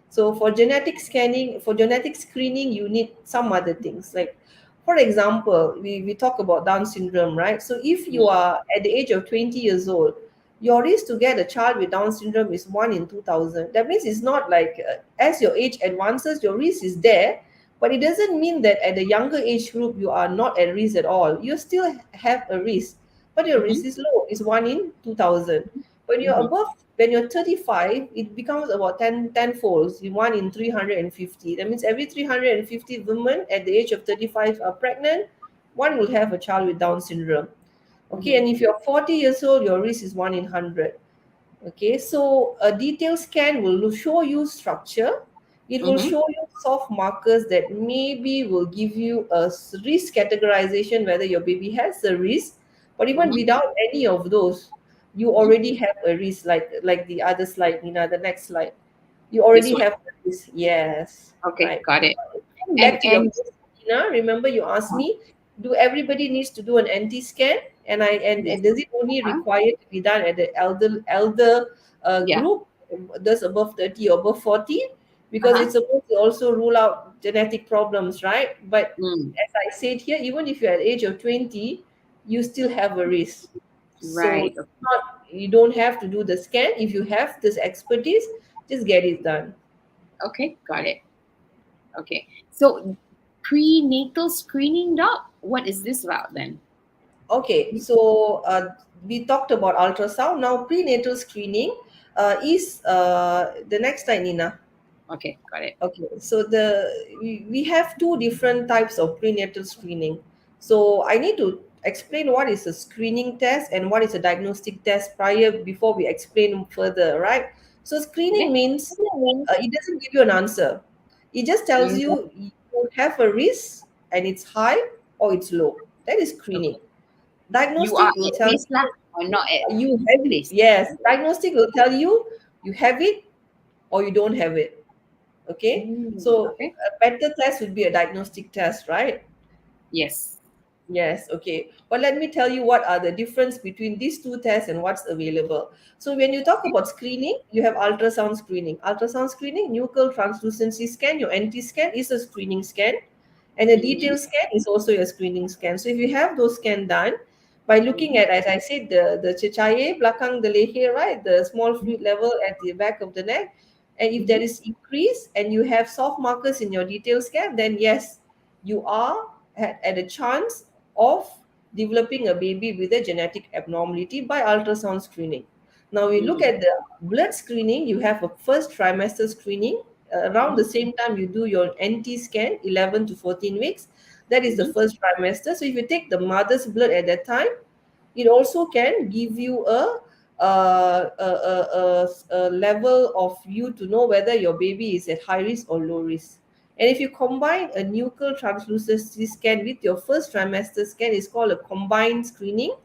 So for genetic scanning, for genetic screening, you need some other things. Like, for example, we talk about Down syndrome, right? So if you Mm-hmm. are at the age of 20 years old, your risk to get a child with Down syndrome is 1 in 2000. That means it's not like as your age advances, your risk is there, but it doesn't mean that at a younger age group you are not at risk at all. You still have a risk, but your Mm-hmm. risk is low. It's 1 in 2000. When you're Mm-hmm. above, when you're 35, it becomes about 10 folds, 1 in 350. That means every 350 women at the age of 35 are pregnant, one will have a child with Down syndrome. Okay, Mm-hmm. and if you're 40 years old, your risk is 1 in 100. Okay, so a detailed scan will show you structure. It will Mm-hmm. show you soft markers that maybe will give you a risk categorization whether your baby has a risk. But even Mm-hmm. without any of those, you Mm-hmm. already have a risk, like the other slide, Nina, the next slide. You This already one. have a risk. Yes, Okay, right. got it. Coming back And to your and question, Nina, remember you asked uh, me, do everybody needs to do an NT scan? And yes. does it only Uh-huh. require to be done at the elder Yeah. group, those above 30 or above 40? Because Uh-huh. it's supposed to also rule out genetic problems, right? But Mm. as I said here, even if you're at the age of 20, you still have a risk. So Right. it's not, you don't have to do the scan. If you have this expertise, just get it done. Okay, got it. Okay. So prenatal screening, doc, what is this about then? Okay, so we talked about ultrasound. Now, prenatal screening is the next time, Nina. Okay, got it. Okay, so we have two different types of prenatal screening. So I need to explain what is a screening test and what is a diagnostic test prior before we explain further, right? So screening Okay. means it doesn't give you an answer. It just tells Mm, you have a risk and it's high or it's low. That is okay. screening. You are Diagnostic will at tell risk lah you or not at you have it. risk. Yes, diagnostic will tell you have it or you don't have it. Okay, Mm, so okay. a better test would be a diagnostic test, right? Yes. Yes, okay. But let me tell you what are the difference between these two tests and what's available. So when you talk Okay. about screening, you have ultrasound screening. Ultrasound screening, nuchal translucency scan, your NT scan is a screening scan, and a Mm-hmm. detailed scan is also a screening scan. So if you have those scan done by looking Mm-hmm. at, as I said, the cecair belakang the leher, right, the small fluid level at the back of the neck, and if there Mm-hmm. is increase and you have soft markers in your detailed scan, then yes, you are at a chance of developing a baby with a genetic abnormality by ultrasound screening. Now, we look Mm-hmm. at the blood screening, you have a first trimester screening. Around the Mm-hmm. same time, you do your NT scan, 11 to 14 weeks. That is the Mm-hmm. first trimester. So, if you take the mother's blood at that time, it also can give you a level of you to know whether your baby is at high risk or low risk. And if you combine a nuchal translucency scan with your first trimester scan, it's called a combined screening.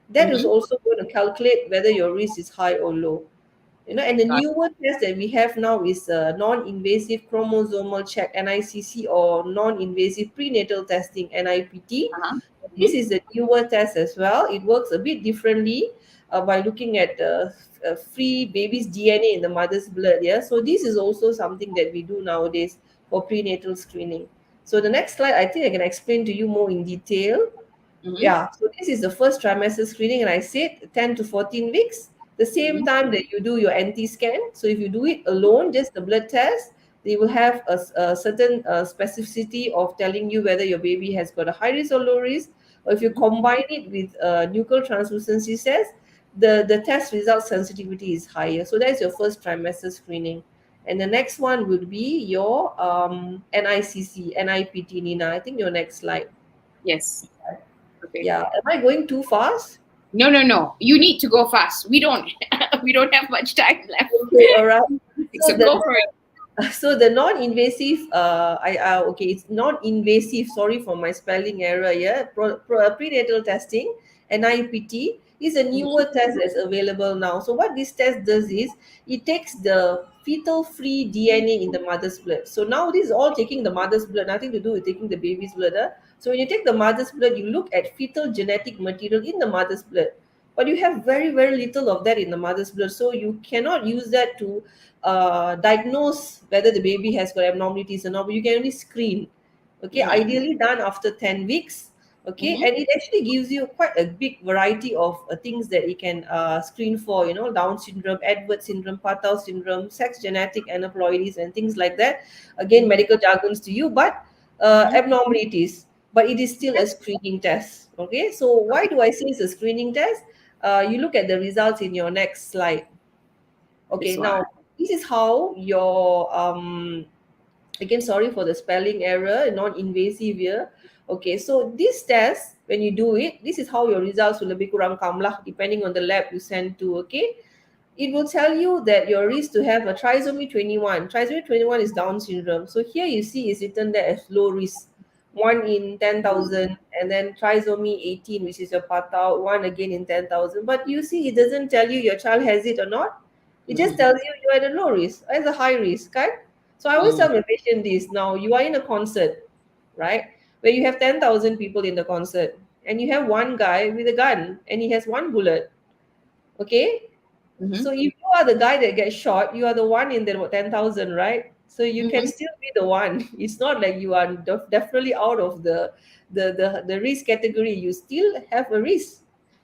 That is Mm-hmm. also going to calculate whether your risk is high or low. And the Got newer test that we have now is non-invasive chromosomal check, NICC, or non-invasive prenatal testing, NIPT. Uh-huh. This Mm-hmm. is a newer test as well. It works a bit differently by looking at free baby's DNA in the mother's blood. Yeah, so this is also something that we do nowadays for prenatal screening. So the next slide, I think I can explain to you more in detail. Mm-hmm. Yeah, so this is the first trimester screening, and I said 10 to 14 weeks, the same Mm-hmm. time that you do your NT scan. So if you do it alone, just the blood test, they will have a certain specificity of telling you whether your baby has got a high risk or low risk. Or if you combine it with nuchal translucency test, the test result sensitivity is higher. So that's your first trimester screening. And the next one would be your NICC, NIPT, Nina. I think your next slide. Yes. Okay. Yeah. Am I going too fast? No, no, no. You need to go fast. We don't. We don't have much time left. Okay, all right. So So go for it. so the non-invasive, okay, it's non-invasive. Sorry for my spelling error. Yeah, prenatal testing, NIPT, is a Mm-hmm. newer test that's available now. So what this test does is it takes the fetal-free DNA in the mother's blood. So now this is all taking the mother's blood, nothing to do with taking the baby's blood. So when you take the mother's blood, you look at fetal genetic material in the mother's blood. But you have very, very little of that in the mother's blood. So you cannot use that to diagnose whether the baby has got abnormalities or not, but you can only screen. Okay, Mm-hmm. ideally done after 10 weeks. Okay, Mm-hmm. and it actually gives you quite a big variety of things that you can screen for, Down syndrome, Edward syndrome, Patel syndrome, sex genetic aneuploidies, and things like that. Again, Mm-hmm. medical jargons to you, but Mm-hmm. abnormalities, but it is still a screening test. Okay, so why Okay. do I say it's a screening test? You look at the results in your next slide. Okay, This one. now this is how your again, sorry for the spelling error, non-invasive here. Okay, so this test, when you do it, this is how your results will lebih kurang come lah, depending on the lab you send to. Okay, it will tell you that your risk to have a trisomy 21. Trisomy 21 is Down syndrome. So here you see is written there as low risk, 1 in Mm-hmm. 10,000, and then trisomy 18, which is your Patal, 1 again in 10,000. But you see, it doesn't tell you your child has it or not. It just Mm-hmm. tells you you're at a low risk, as a high risk, right? So I always Mm-hmm. tell my patient this. Now, you are in a concert, right? Where you have 10,000 people in the concert, and you have one guy with a gun, and he has one bullet. Okay, Mm-hmm. so if you are the guy that gets shot, you are the one in the 10,000, right? So you can Mm-hmm. still be the one. It's not like you are definitely out of the risk category. You still have a risk.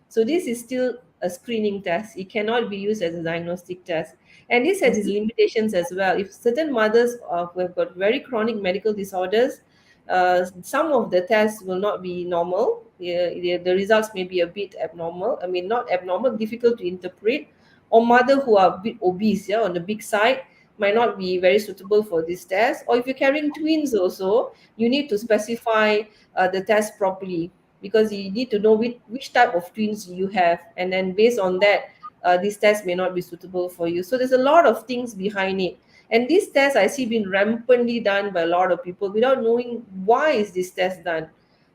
So this is still a screening test. It cannot be used as a diagnostic test. And this has its Mm-hmm. limitations as well. If certain mothers who have got very chronic medical disorders, some of the tests will not be normal. Yeah, the results may be a bit abnormal. I mean, not abnormal, difficult to interpret, or mother who are a bit obese, yeah, on the big side, might not be very suitable for this test. Or if you're carrying twins also, you need to specify the test properly, because you need to know which type of twins you have, and then based on that, this test may not be suitable for you. So there's a lot of things behind it, and this test I see been rampantly done by a lot of people without knowing why is this test done.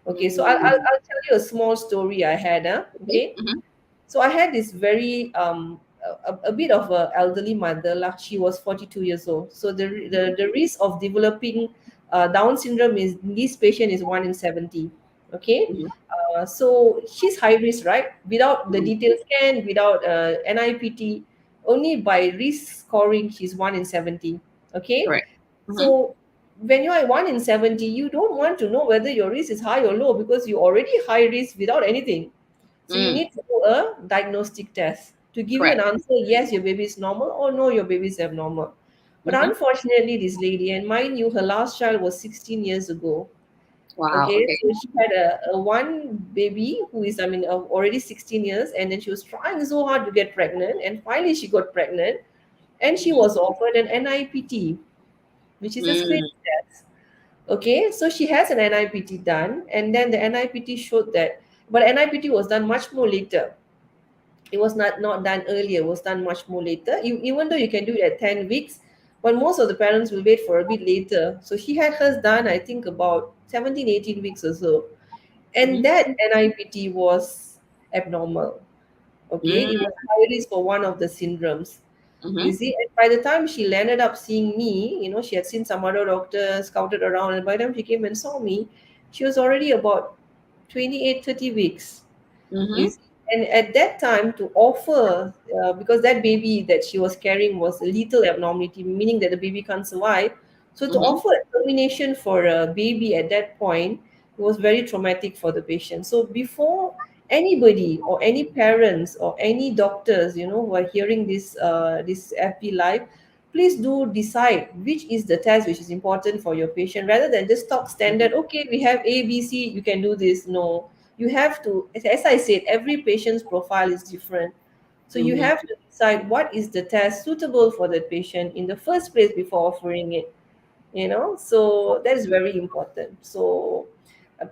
Okay, so Mm-hmm. I'll tell you a small story I had. Okay. Okay, Mm-hmm. so I had this very a bit of a elderly mother. Like, she was 42 years old. So the risk of developing Down syndrome is in this patient is 1 in 70. Okay, Mm-hmm. so she's high risk, right? Without the Mm-hmm. detailed scan, without NIPT, only by risk scoring, she's 1 in 70. Okay, Correct. Mm-hmm. so when you are 1 in 70, you don't want to know whether your risk is high or low, because you're already high risk without anything. So you Mm. need to do a diagnostic test to give you an Correct. answer, yes, your baby is normal, or no, your baby is abnormal. But Mm-hmm. unfortunately, this lady, and mind you, her last child was 16 years ago. Wow. Okay, Okay. so she had a one baby who is, I mean, already 16 years, and then she was trying so hard to get pregnant, and finally she got pregnant, and she Mm-hmm. was offered an NIPT, which is a screening Mm. test. Okay, so she has an NIPT done, and then the NIPT showed that, but NIPT was done much more later. It was not done earlier, it was done much more later. Even though you can do it at 10 weeks, but most of the parents will wait for a bit later. So she had hers done, I think, about 17, 18 weeks or so. And Mm-hmm. that NIPT was abnormal. Okay, it was high risk for one of the syndromes. You Mm-hmm. see, and by the time she landed up seeing me, she had seen some other doctors, scouted around, and by the time she came and saw me, she was already about 28, 30 weeks. Mm-hmm. Is and at that time to offer, because that baby that she was carrying was a lethal abnormality, meaning that the baby can't survive. So to Mm-hmm. offer a termination for a baby at that point, it was very traumatic for the patient. So before anybody or any parents or any doctors, who are hearing this FP live, please do decide which is the test which is important for your patient, rather than just stock standard. Okay, we have ABC, you can do this. No, you have to, as I said, every patient's profile is different. So you Mm-hmm. have to decide what is the test suitable for the patient in the first place before offering it. So that is very important. So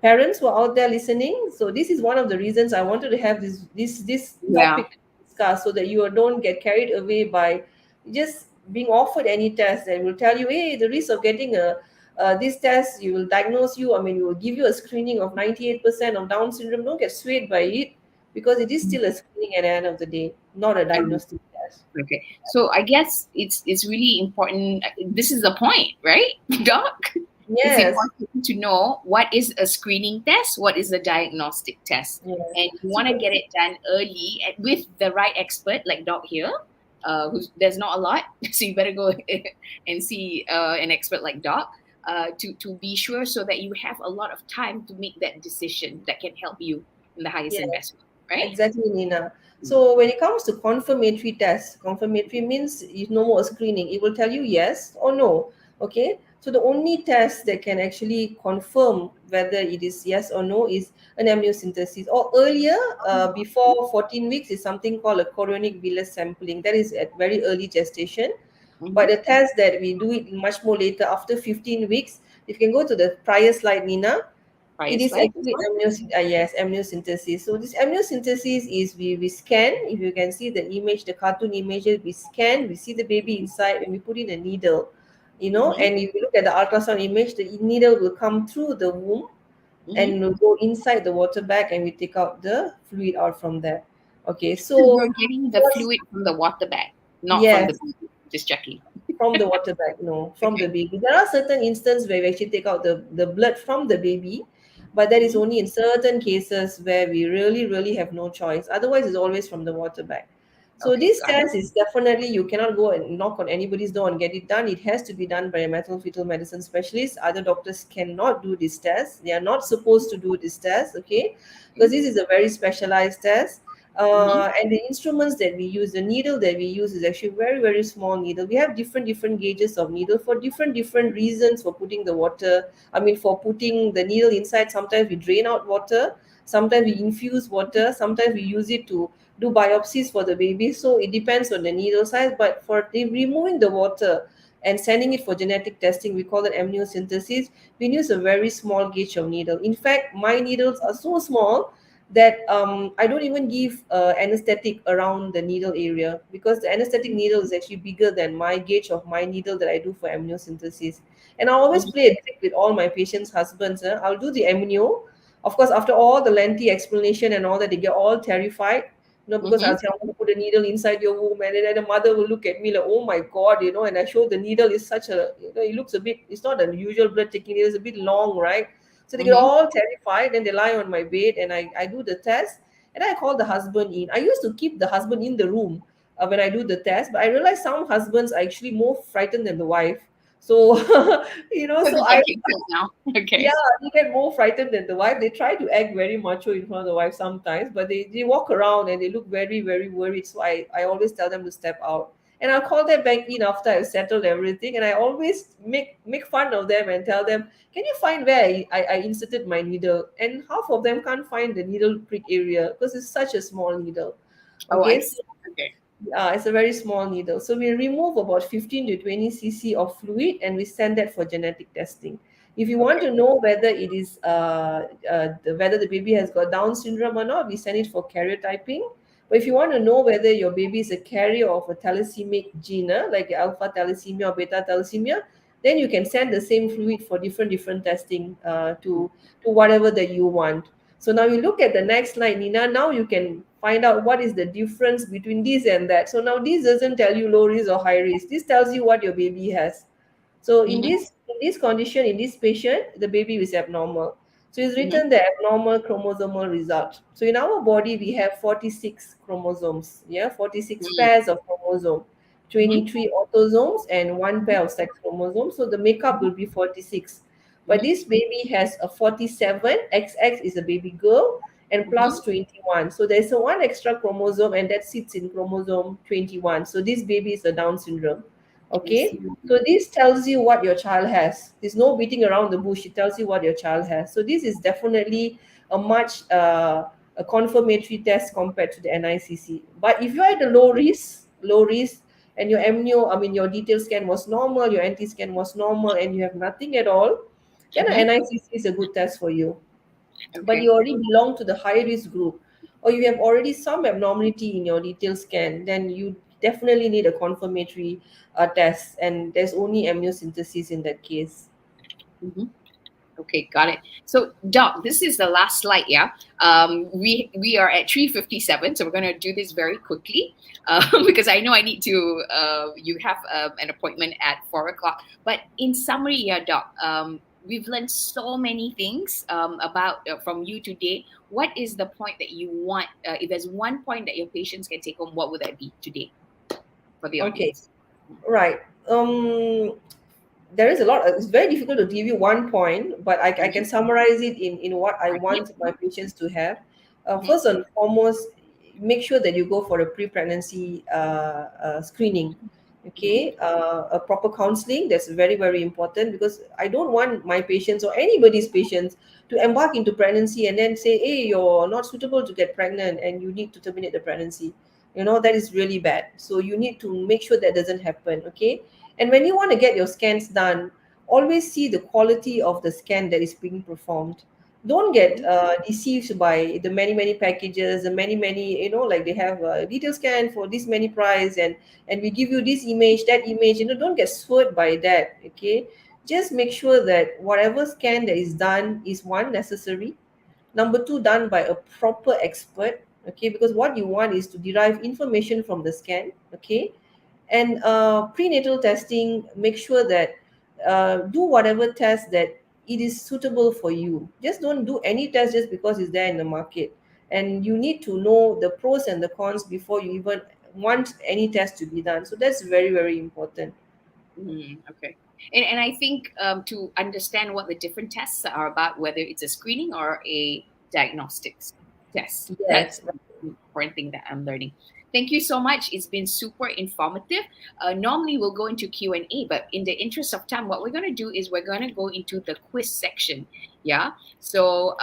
parents who are out there listening, so this is one of the reasons I wanted to have this Yeah. topic to discuss, so that you don't get carried away by just being offered any test that will tell you, hey, the risk of getting a this test, you will diagnose you, I mean, you will give you a screening of 98% of Down syndrome. Don't get swayed by it, because it is still a screening at the end of the day, not a Mm-hmm. diagnostic test. Okay. So I guess it's really important. This is the point, right, Doc? It's Yes. important to know what is a screening test, what is a diagnostic test, Yes. and you So want to get it done early with the right expert, like Doc here. Who's there's not a lot, so you better go and see an expert like Doc to be sure, so that you have a lot of time to make that decision that can help you in the highest and yes. best way, right? Exactly, Nina. So when it comes to confirmatory tests, confirmatory means it's no more screening. It will tell you yes or no. Okay. So the only test that can actually confirm whether it is yes or no is an amniocentesis. Or earlier, before 14 weeks, is something called a chorionic villus sampling. That is at very early gestation. But Mm-hmm. the test that we do it much more later, after 15 weeks, if you can go to the prior slide, Nina, Prior it is slide, this actually one. yes, amniocentesis. So this amniocentesis is we scan. If you can see the image, the cartoon image, we scan, we see the baby inside, and we put in a needle, Mm-hmm. and if you look at the ultrasound image, the needle will come through the womb Mm-hmm. and will go inside the water bag, and we take out the fluid out from there. Okay, So so you're getting the what's fluid from the water bag, not from the yes, baby. Just checking. from the water bag, no, from the Okay. baby. There are certain instances where we actually take out the blood from the baby, but that is Mm-hmm. only in certain cases where we really, really have no choice. Otherwise, it's always from the water bag. So Okay, this got it. test is definitely, you cannot go and knock on anybody's door and get it done. It has to be done by a maternal fetal medicine specialist. Other doctors cannot do this test. They are not supposed to do this test, okay? Because this is a very specialized test. Mm-hmm. And the instruments that we use, the needle that we use is actually very, very small needle. We have different gauges of needle for different reasons for putting the water. I mean, for putting the needle inside, sometimes we drain out water, sometimes we infuse water, sometimes we use it to do biopsies for the baby. So it depends on the needle size. But for removing the water and sending it for genetic testing, we call it amniocentesis. We use a very small gauge of needle. In fact, my needles are so small that I don't even give anesthetic around the needle area, because the anesthetic needle is actually bigger than my gauge of my needle that I do for amniocentesis. And I always play a trick with all my patients' husbands. I'll do the amnio. Of course, after all the lengthy explanation and all that, they get all terrified. Because Mm-hmm. I'll say, I'm going to put a needle inside your womb, and then the mother will look at me like, oh my God, and I show the needle is such a, it looks a bit, it's not a usual blood taking needle, it's a bit long, right? So they get Mm-hmm. all terrified and they lie on my bed, and I do the test, and I call the husband in. I used to keep the husband in the room when I do the test, but I realized some husbands are actually more frightened than the wife. So, So so the I, check itself now. yeah, Okay. they get more frightened than the wife. They try to act very macho in front of the wife sometimes, but they walk around and they look very, very worried. So I always tell them to step out. And I'll call them back in after I've settled everything. And I always make fun of them and tell them, can you find where I inserted my needle? And half of them can't find the needle prick area because it's such a small needle. Oh, I Okay, see. Okay. it's a very small needle. So we remove about 15 to 20 cc of fluid and we send that for genetic testing. If you want Okay. to know whether it is whether the baby has got Down syndrome or not, we send it for karyotyping. But if you want to know whether your baby is a carrier of a thalassemic gene, like alpha thalassemia or beta thalassemia, then you can send the same fluid for different testing to whatever that you want. So now you look at the next slide, Nina. Now you can find out what is the difference between this and that. So now this doesn't tell you low risk or high risk. This tells you what your baby has. So in Mm-hmm. this condition, in this patient, the baby is abnormal. So it's Mm-hmm. written the abnormal chromosomal result. So in our body, we have 46 chromosomes, 46 pairs of chromosome, Mm-hmm. 23 autosomes, and one pair of sex chromosomes. So the makeup will be 46. But Mm-hmm. this baby has a 47, XX is a baby girl, and Mm-hmm. plus 21. So there's a one extra chromosome, and that sits in chromosome 21. So this baby is a Down syndrome. I see. Okay, so this tells you what your child has. There's no beating around the bush. It tells you what your child has. So this is definitely a much a confirmatory test compared to the NICC. But if you're at a low risk, and your amnio, I mean your detailed scan was normal, your NT scan was normal, and you have nothing at all, then an Mm-hmm. NICC is a good test for you. But Okay. you already belong to the high risk group, or you have already some abnormality in your detailed scan, then you definitely need a confirmatory test, and there's only amniocentesis in that case. Mm-hmm. Okay, got it. So, Doc, this is the last slide. Yeah, we are at 3:57, so we're gonna do this very quickly because I know I need to. You have an appointment at 4 o'clock. But in summary, yeah, Doc, we've learned so many things about from you today. What is the point that you want? If there's one point that your patients can take home, what would that be today for the Okay, audience? right. There is a lot. It's very difficult to give you one point, but I can Mm-hmm. summarize it in what I Right. want my patients to have. Mm-hmm. First and foremost, make sure that you go for a pre-pregnancy screening. Mm-hmm. Okay, a proper counseling, that's very very important, because I don't want my patients or anybody's patients to embark into pregnancy and then say, hey, you're not suitable to get pregnant and you need to terminate the pregnancy. That is really bad. So you need to make sure that doesn't happen. Okay, and when you want to get your scans done, always see the quality of the scan that is being performed. Don't get deceived by the many packages, the many, like they have a detail scan for this many price, and we give you this image, that image. Don't get swayed by that. Okay, just make sure that whatever scan that is done is, one, necessary, number two, done by a proper expert. Okay, because what you want is to derive information from the scan. Okay, and prenatal testing, make sure that do whatever test that it is suitable for you. Just don't do any test just because it's there in the market, and you need to know the pros and the cons before you even want any test to be done. So that's very very important. Okay. And I think to understand what the different tests are about, whether it's a screening or a diagnostics test, Yes. that's the important thing that I'm learning. Thank you so much. It's been super informative. Normally we'll go into Q&A, but in the interest of time, what we're going to do is we're going to go into the quiz section. Yeah. So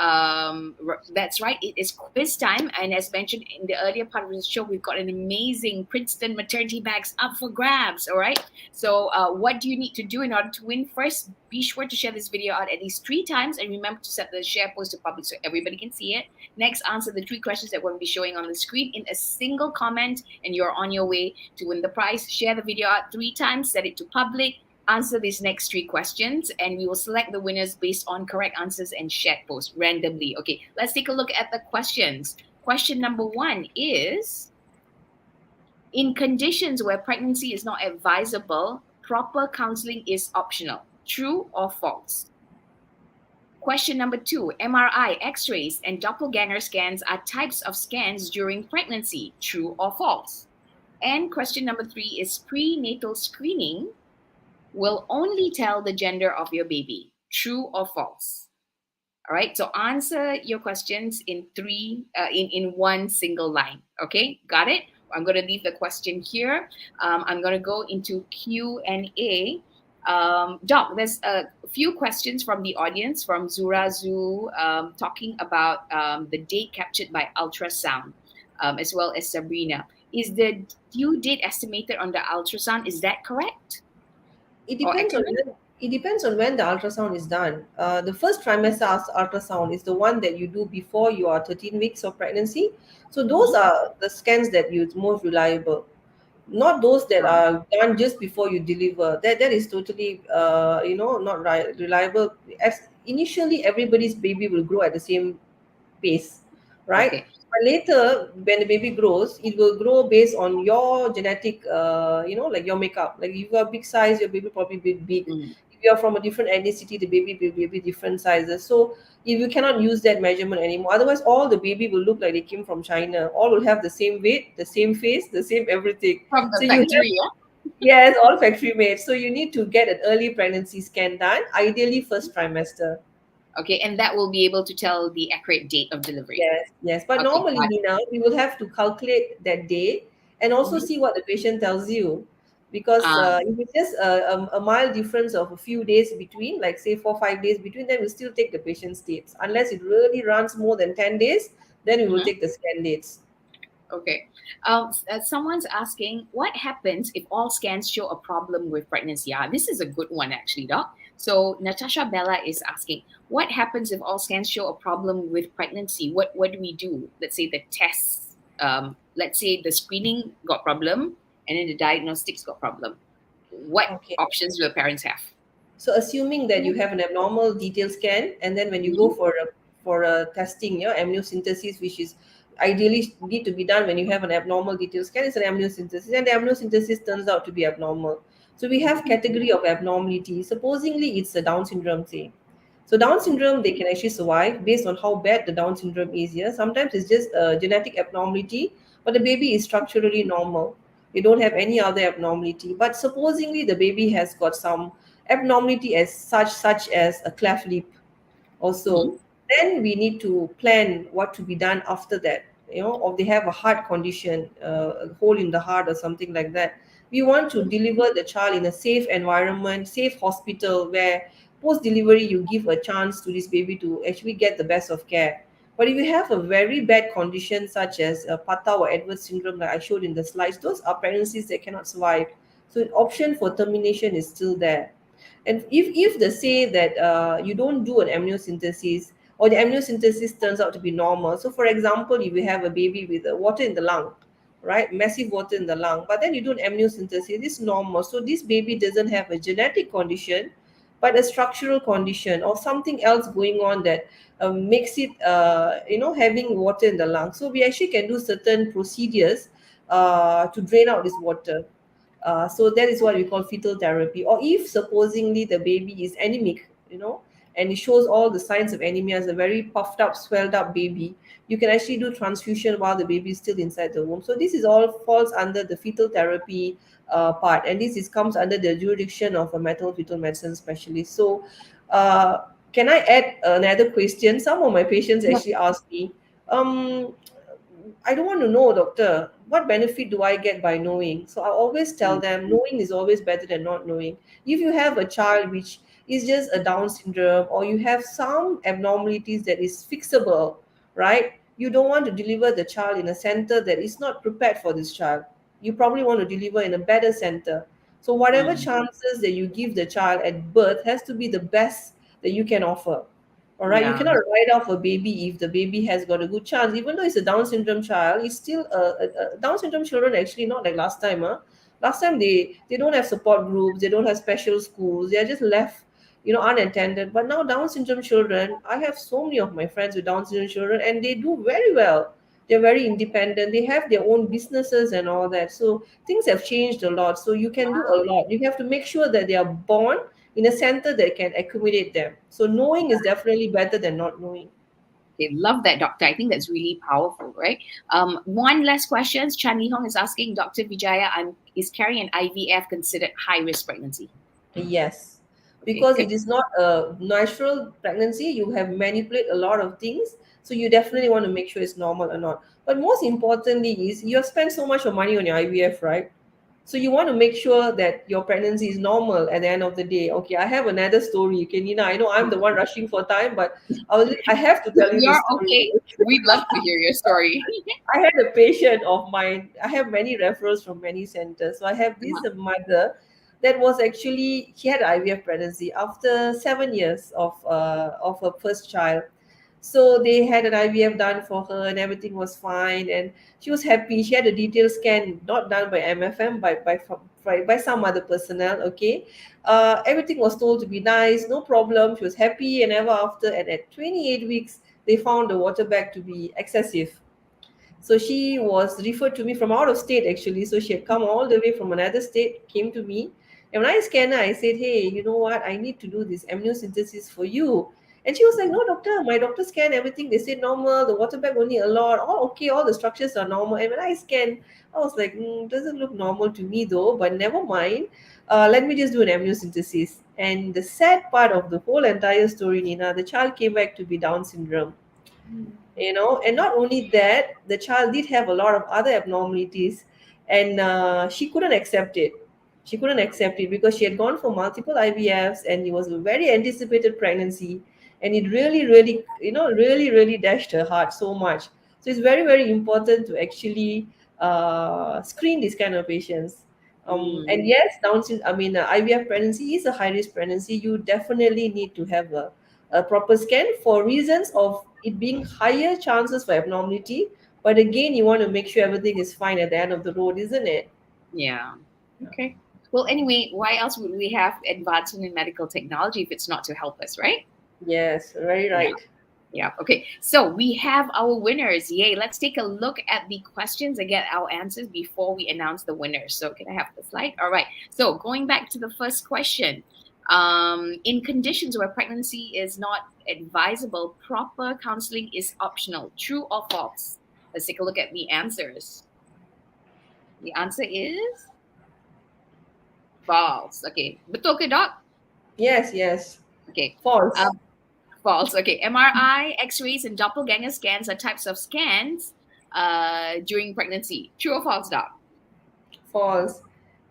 that's right. It is quiz time. And as mentioned in the earlier part of the show, we've got an amazing Princeton maternity bags up for grabs. All right. So, what do you need to do in order to win? First, be sure to share this video out at least 3 times, and remember to set the share post to public so everybody can see it. Next, answer the 3 questions that will be showing on the screen in a single comment, and you're on your way to win the prize. Share the video out 3 times, set it to public. Answer these next 3 questions, and we will select the winners based on correct answers and shared posts randomly. Okay, let's take a look at the questions. Question number 1 is: in conditions where pregnancy is not advisable, proper counseling is optional. True or false? Question number 2: MRI, X rays, and doppelganger scans are types of scans during pregnancy. True or false? And question number 3 is: prenatal screening will only tell the gender of your baby. True or false? All right. So answer your questions in in one single line. Okay, got it. I'm going to leave the question here. I'm going to go into Q&A. Doc, there's a few questions from the audience from Zurazu talking about the date captured by ultrasound, as well as Sabrina. Is the due date estimated on the ultrasound? Is that correct It or depends on accurate? It depends on when the ultrasound is done. The first trimester ultrasound is the one that you do before you are 13 weeks of pregnancy. So those Mhm. are the scans that you most reliable, not those that Um, are done just before you deliver. That is totally not reliable. As initially everybody's baby will grow at the same pace, right? okay. But later, when the baby grows, it will grow based on your genetic, like your makeup. Like if you are big size, your baby probably be big. Mm. If you are from a different ethnicity, the baby will be different sizes. So if you cannot use that measurement anymore, otherwise all the baby will look like they came from China. All will have the same weight, the same face, the same everything. From So the you have, factory, yeah? yes, all factory made. So you need to get an early pregnancy scan done, ideally first trimester. Okay, and that will be able to tell the accurate date of delivery. Yes, yes. But Okay, normally, got it. Nina, we will have to calculate that day and also Mhm. see what the patient tells you. Because Um, if it's just a mild difference of a few days between, like say 4 5 days between, then we still take the patient's dates. Unless it really runs more than 10 days, then we will mhm. take the scan dates. Okay. Someone's asking, what happens if all scans show a problem with pregnancy? Ah, this is a good one, actually, Doc. So Natasha Bella is asking, what happens if all scans show a problem with pregnancy? What do we do? Let's say the tests, let's say the screening got problem, and then the diagnostics got problem. What Okay. options do the parents have? So assuming that you have an abnormal detail scan, and then when you go Mhm. for a testing, amniocentesis, which is ideally need to be done when you have an abnormal detail scan, it's an amniocentesis, and the amniocentesis turns out to be abnormal. So we have category of abnormality. Supposingly, it's a Down syndrome, say. So Down syndrome, they can actually survive based on how bad the Down syndrome is. Yeah, sometimes it's just a genetic abnormality, but the baby is structurally normal. They don't have any other abnormality. But supposingly, the baby has got some abnormality as such as a cleft lip also, Mhm. then we need to plan what to be done after that. Or they have a heart condition, a hole in the heart or something like that. We want to deliver the child in a safe environment, safe hospital, where post delivery you give a chance to this baby to actually get the best of care. But if you have a very bad condition such as Pata or Edwards syndrome, like I showed in the slides, those are pregnancies that cannot survive. So an option for termination is still there. And if they say that you don't do an amniocentesis, or the amniocentesis turns out to be normal, so for example, if you have a baby with water in the lung, right, massive water in the lung, but then you do an amniocentesis, it's normal. So this baby doesn't have a genetic condition, but a structural condition or something else going on that makes it, having water in the lung. So we actually can do certain procedures to drain out this water. So that is what we call fetal therapy. Or if supposingly the baby is anemic, and it shows all the signs of anemia as a very puffed up, swelled up baby, you can actually do transfusion while the baby is still inside the womb. So this is all falls under the fetal therapy part, and this is comes under the jurisdiction of a maternal fetal medicine specialist. So, can I add another question? Some of my patients Yes. actually ask me, um, I don't want to know, doctor, what benefit do I get by knowing? So I always tell Mm. them knowing is always better than not knowing. If you have a child which is just a Down syndrome, or you have some abnormalities that is fixable, right? You don't want to deliver the child in a center that is not prepared for this child. You probably want to deliver in a better center. So whatever Mm. chances that you give the child at birth has to be the best that you can offer. All right, you Yeah. cannot write off a baby if the baby has got a good chance. Even though it's a Down syndrome child, it's still a Down syndrome children actually not like last time. Huh? Last time they don't have support groups, they don't have special schools, they are just left, unattended. But now Down syndrome children, I have so many of my friends with Down syndrome children, and they do very well. They're very independent. They have their own businesses and all that. So things have changed a lot. So you can do a lot. You have to make sure that they are born in a center that can accommodate them. So knowing is definitely better than not knowing. Okay, love that, doctor. I think that's really powerful, right? One last question. Chan Lee Hong is asking, Dr. Vijaya, is carrying an IVF considered high risk pregnancy? Yes, Okay, because good. it is not a natural pregnancy. You have manipulate a lot of things, so you definitely want to make sure it's normal or not. But most importantly is you have spent so much of money on your IVF, right? So you want to make sure that your pregnancy is normal at the end of the day. Okay, I have another story. Okay, Nina, I know I'm the one rushing for time, but I have to tell you You're this story. okay. We'd love to hear your story. I had a patient of mine. I have many referrals from many centers. So I have this mother. that was actually, she had IVF pregnancy after 7 years of her first child. So they had an IVF done for her, and everything was fine, and she was happy. She had a detailed scan, not done by MFM, by some other personnel. Okay, everything was told to be nice, no problem. She was happy, and ever after. And at 28 weeks, they found the water bag to be excessive. So she was referred to me from out of state actually. So she had come all the way from another state, came to me. And when I scanned her, I said, "Hey, you know what? I need to do this amniocentesis for you." And she was like, "No, doctor, my doctor scanned everything. They said normal, the water bag only a lot. Oh, okay, all the structures are normal." And when I scanned, I was like, doesn't look normal to me though, but never mind. Let me just do an amniocentesis. And the sad part of the whole entire story, Nina, the child came back to be Down syndrome. And not only that, the child did have a lot of other abnormalities, and she couldn't accept it. She couldn't accept it because she had gone for multiple IVFs, and it was a very anticipated pregnancy, and it really, really, really dashed her heart so much. So it's very, very important to actually screen these kind of patients. And Mm. yes, IVF pregnancy is a high risk pregnancy. You definitely need to have a proper scan for reasons of it being higher chances for abnormality. But again, you want to make sure everything is fine at the end of the road, isn't it? Yeah. Okay. Well, anyway, why else would we have advancement in medical technology if it's not to help us, right? Yes, very Yeah. right. Yeah. Okay. So we have our winners. Yay. Let's take a look at the questions and get our answers before we announce the winners. So can I have the slide? All right. So going back to the first question. In conditions where pregnancy is not advisable, proper counseling is optional. True or false? Let's take a look at the answers. The answer is false. Okay. Betul ke, Doc? Yes, yes. Okay. False. Um, False. Okay. MRI, X-rays, and doppelganger scans are types of scans during pregnancy. True or false, Doc? False.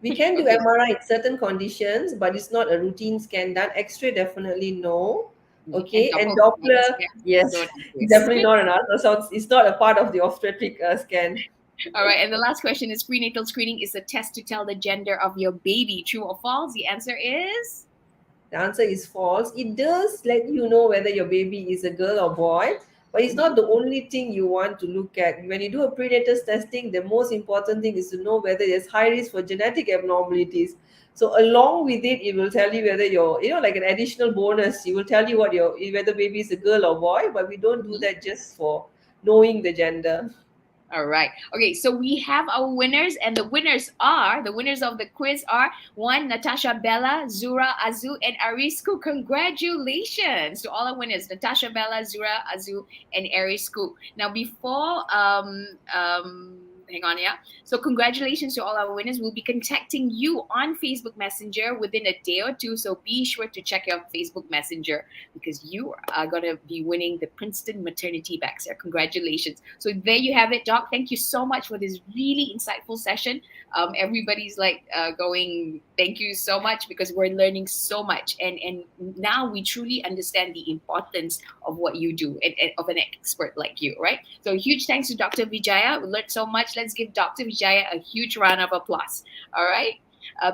We can do Okay. MRI in certain conditions, but it's not a routine scan done. X-ray, definitely no. And Okay, and doppelganger Doppler, scans yes, don't exist. definitely not an ultrasound. It's not a part of the obstetric scan. All right. And the last question is prenatal screening is a test to tell the gender of your baby. True or false? The answer is The answer is false. It does let you know whether your baby is a girl or boy, but it's not the only thing you want to look at. When you do a prenatal testing, the most important thing is to know whether there's high risk for genetic abnormalities. So along with it, it will tell you whether you're, like an additional bonus. It will tell you whether baby is a girl or boy, but we don't do that just for knowing the gender. all right. Okay, so we have our winners, and the winners of the quiz are one, Natasha Bella, Zura Azu, and Arisku. Congratulations to all our winners, Natasha Bella, Zura Azu, and Arisku. Now, before hang on, yeah. So congratulations to all our winners. We'll be contacting you on Facebook Messenger within a day or two. So be sure to check your Facebook Messenger because you are going to be winning the Princeton maternity bag. So congratulations. So there you have it, Doc. Thank you so much for this really insightful session. Everybody's like going, thank you so much because we're learning so much. And now we truly understand the importance of what you do and of an expert like you, right? So huge thanks to Dr. Vijaya. We learned so much. Let's give Dr. Vijaya a huge round of applause. All right.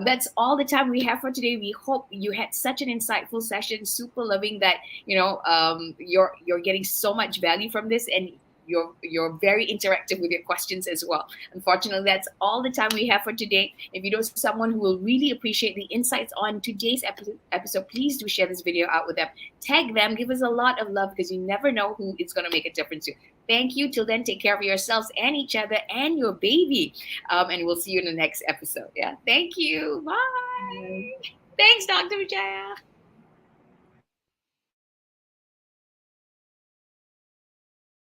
That's all the time we have for today. We hope you had such an insightful session. Super loving that you're getting so much value from this, and you're very interactive with your questions as well. Unfortunately, that's all the time we have for today. If you know someone who will really appreciate the insights on today's episode, please do share this video out with them. Tag them, give us a lot of love because you never know who it's going to make a difference to. Thank you. Till then, take care of yourselves and each other and your baby. And we'll see you in the next episode. Yeah. Thank you. Bye. Thanks, Dr. Vijaya.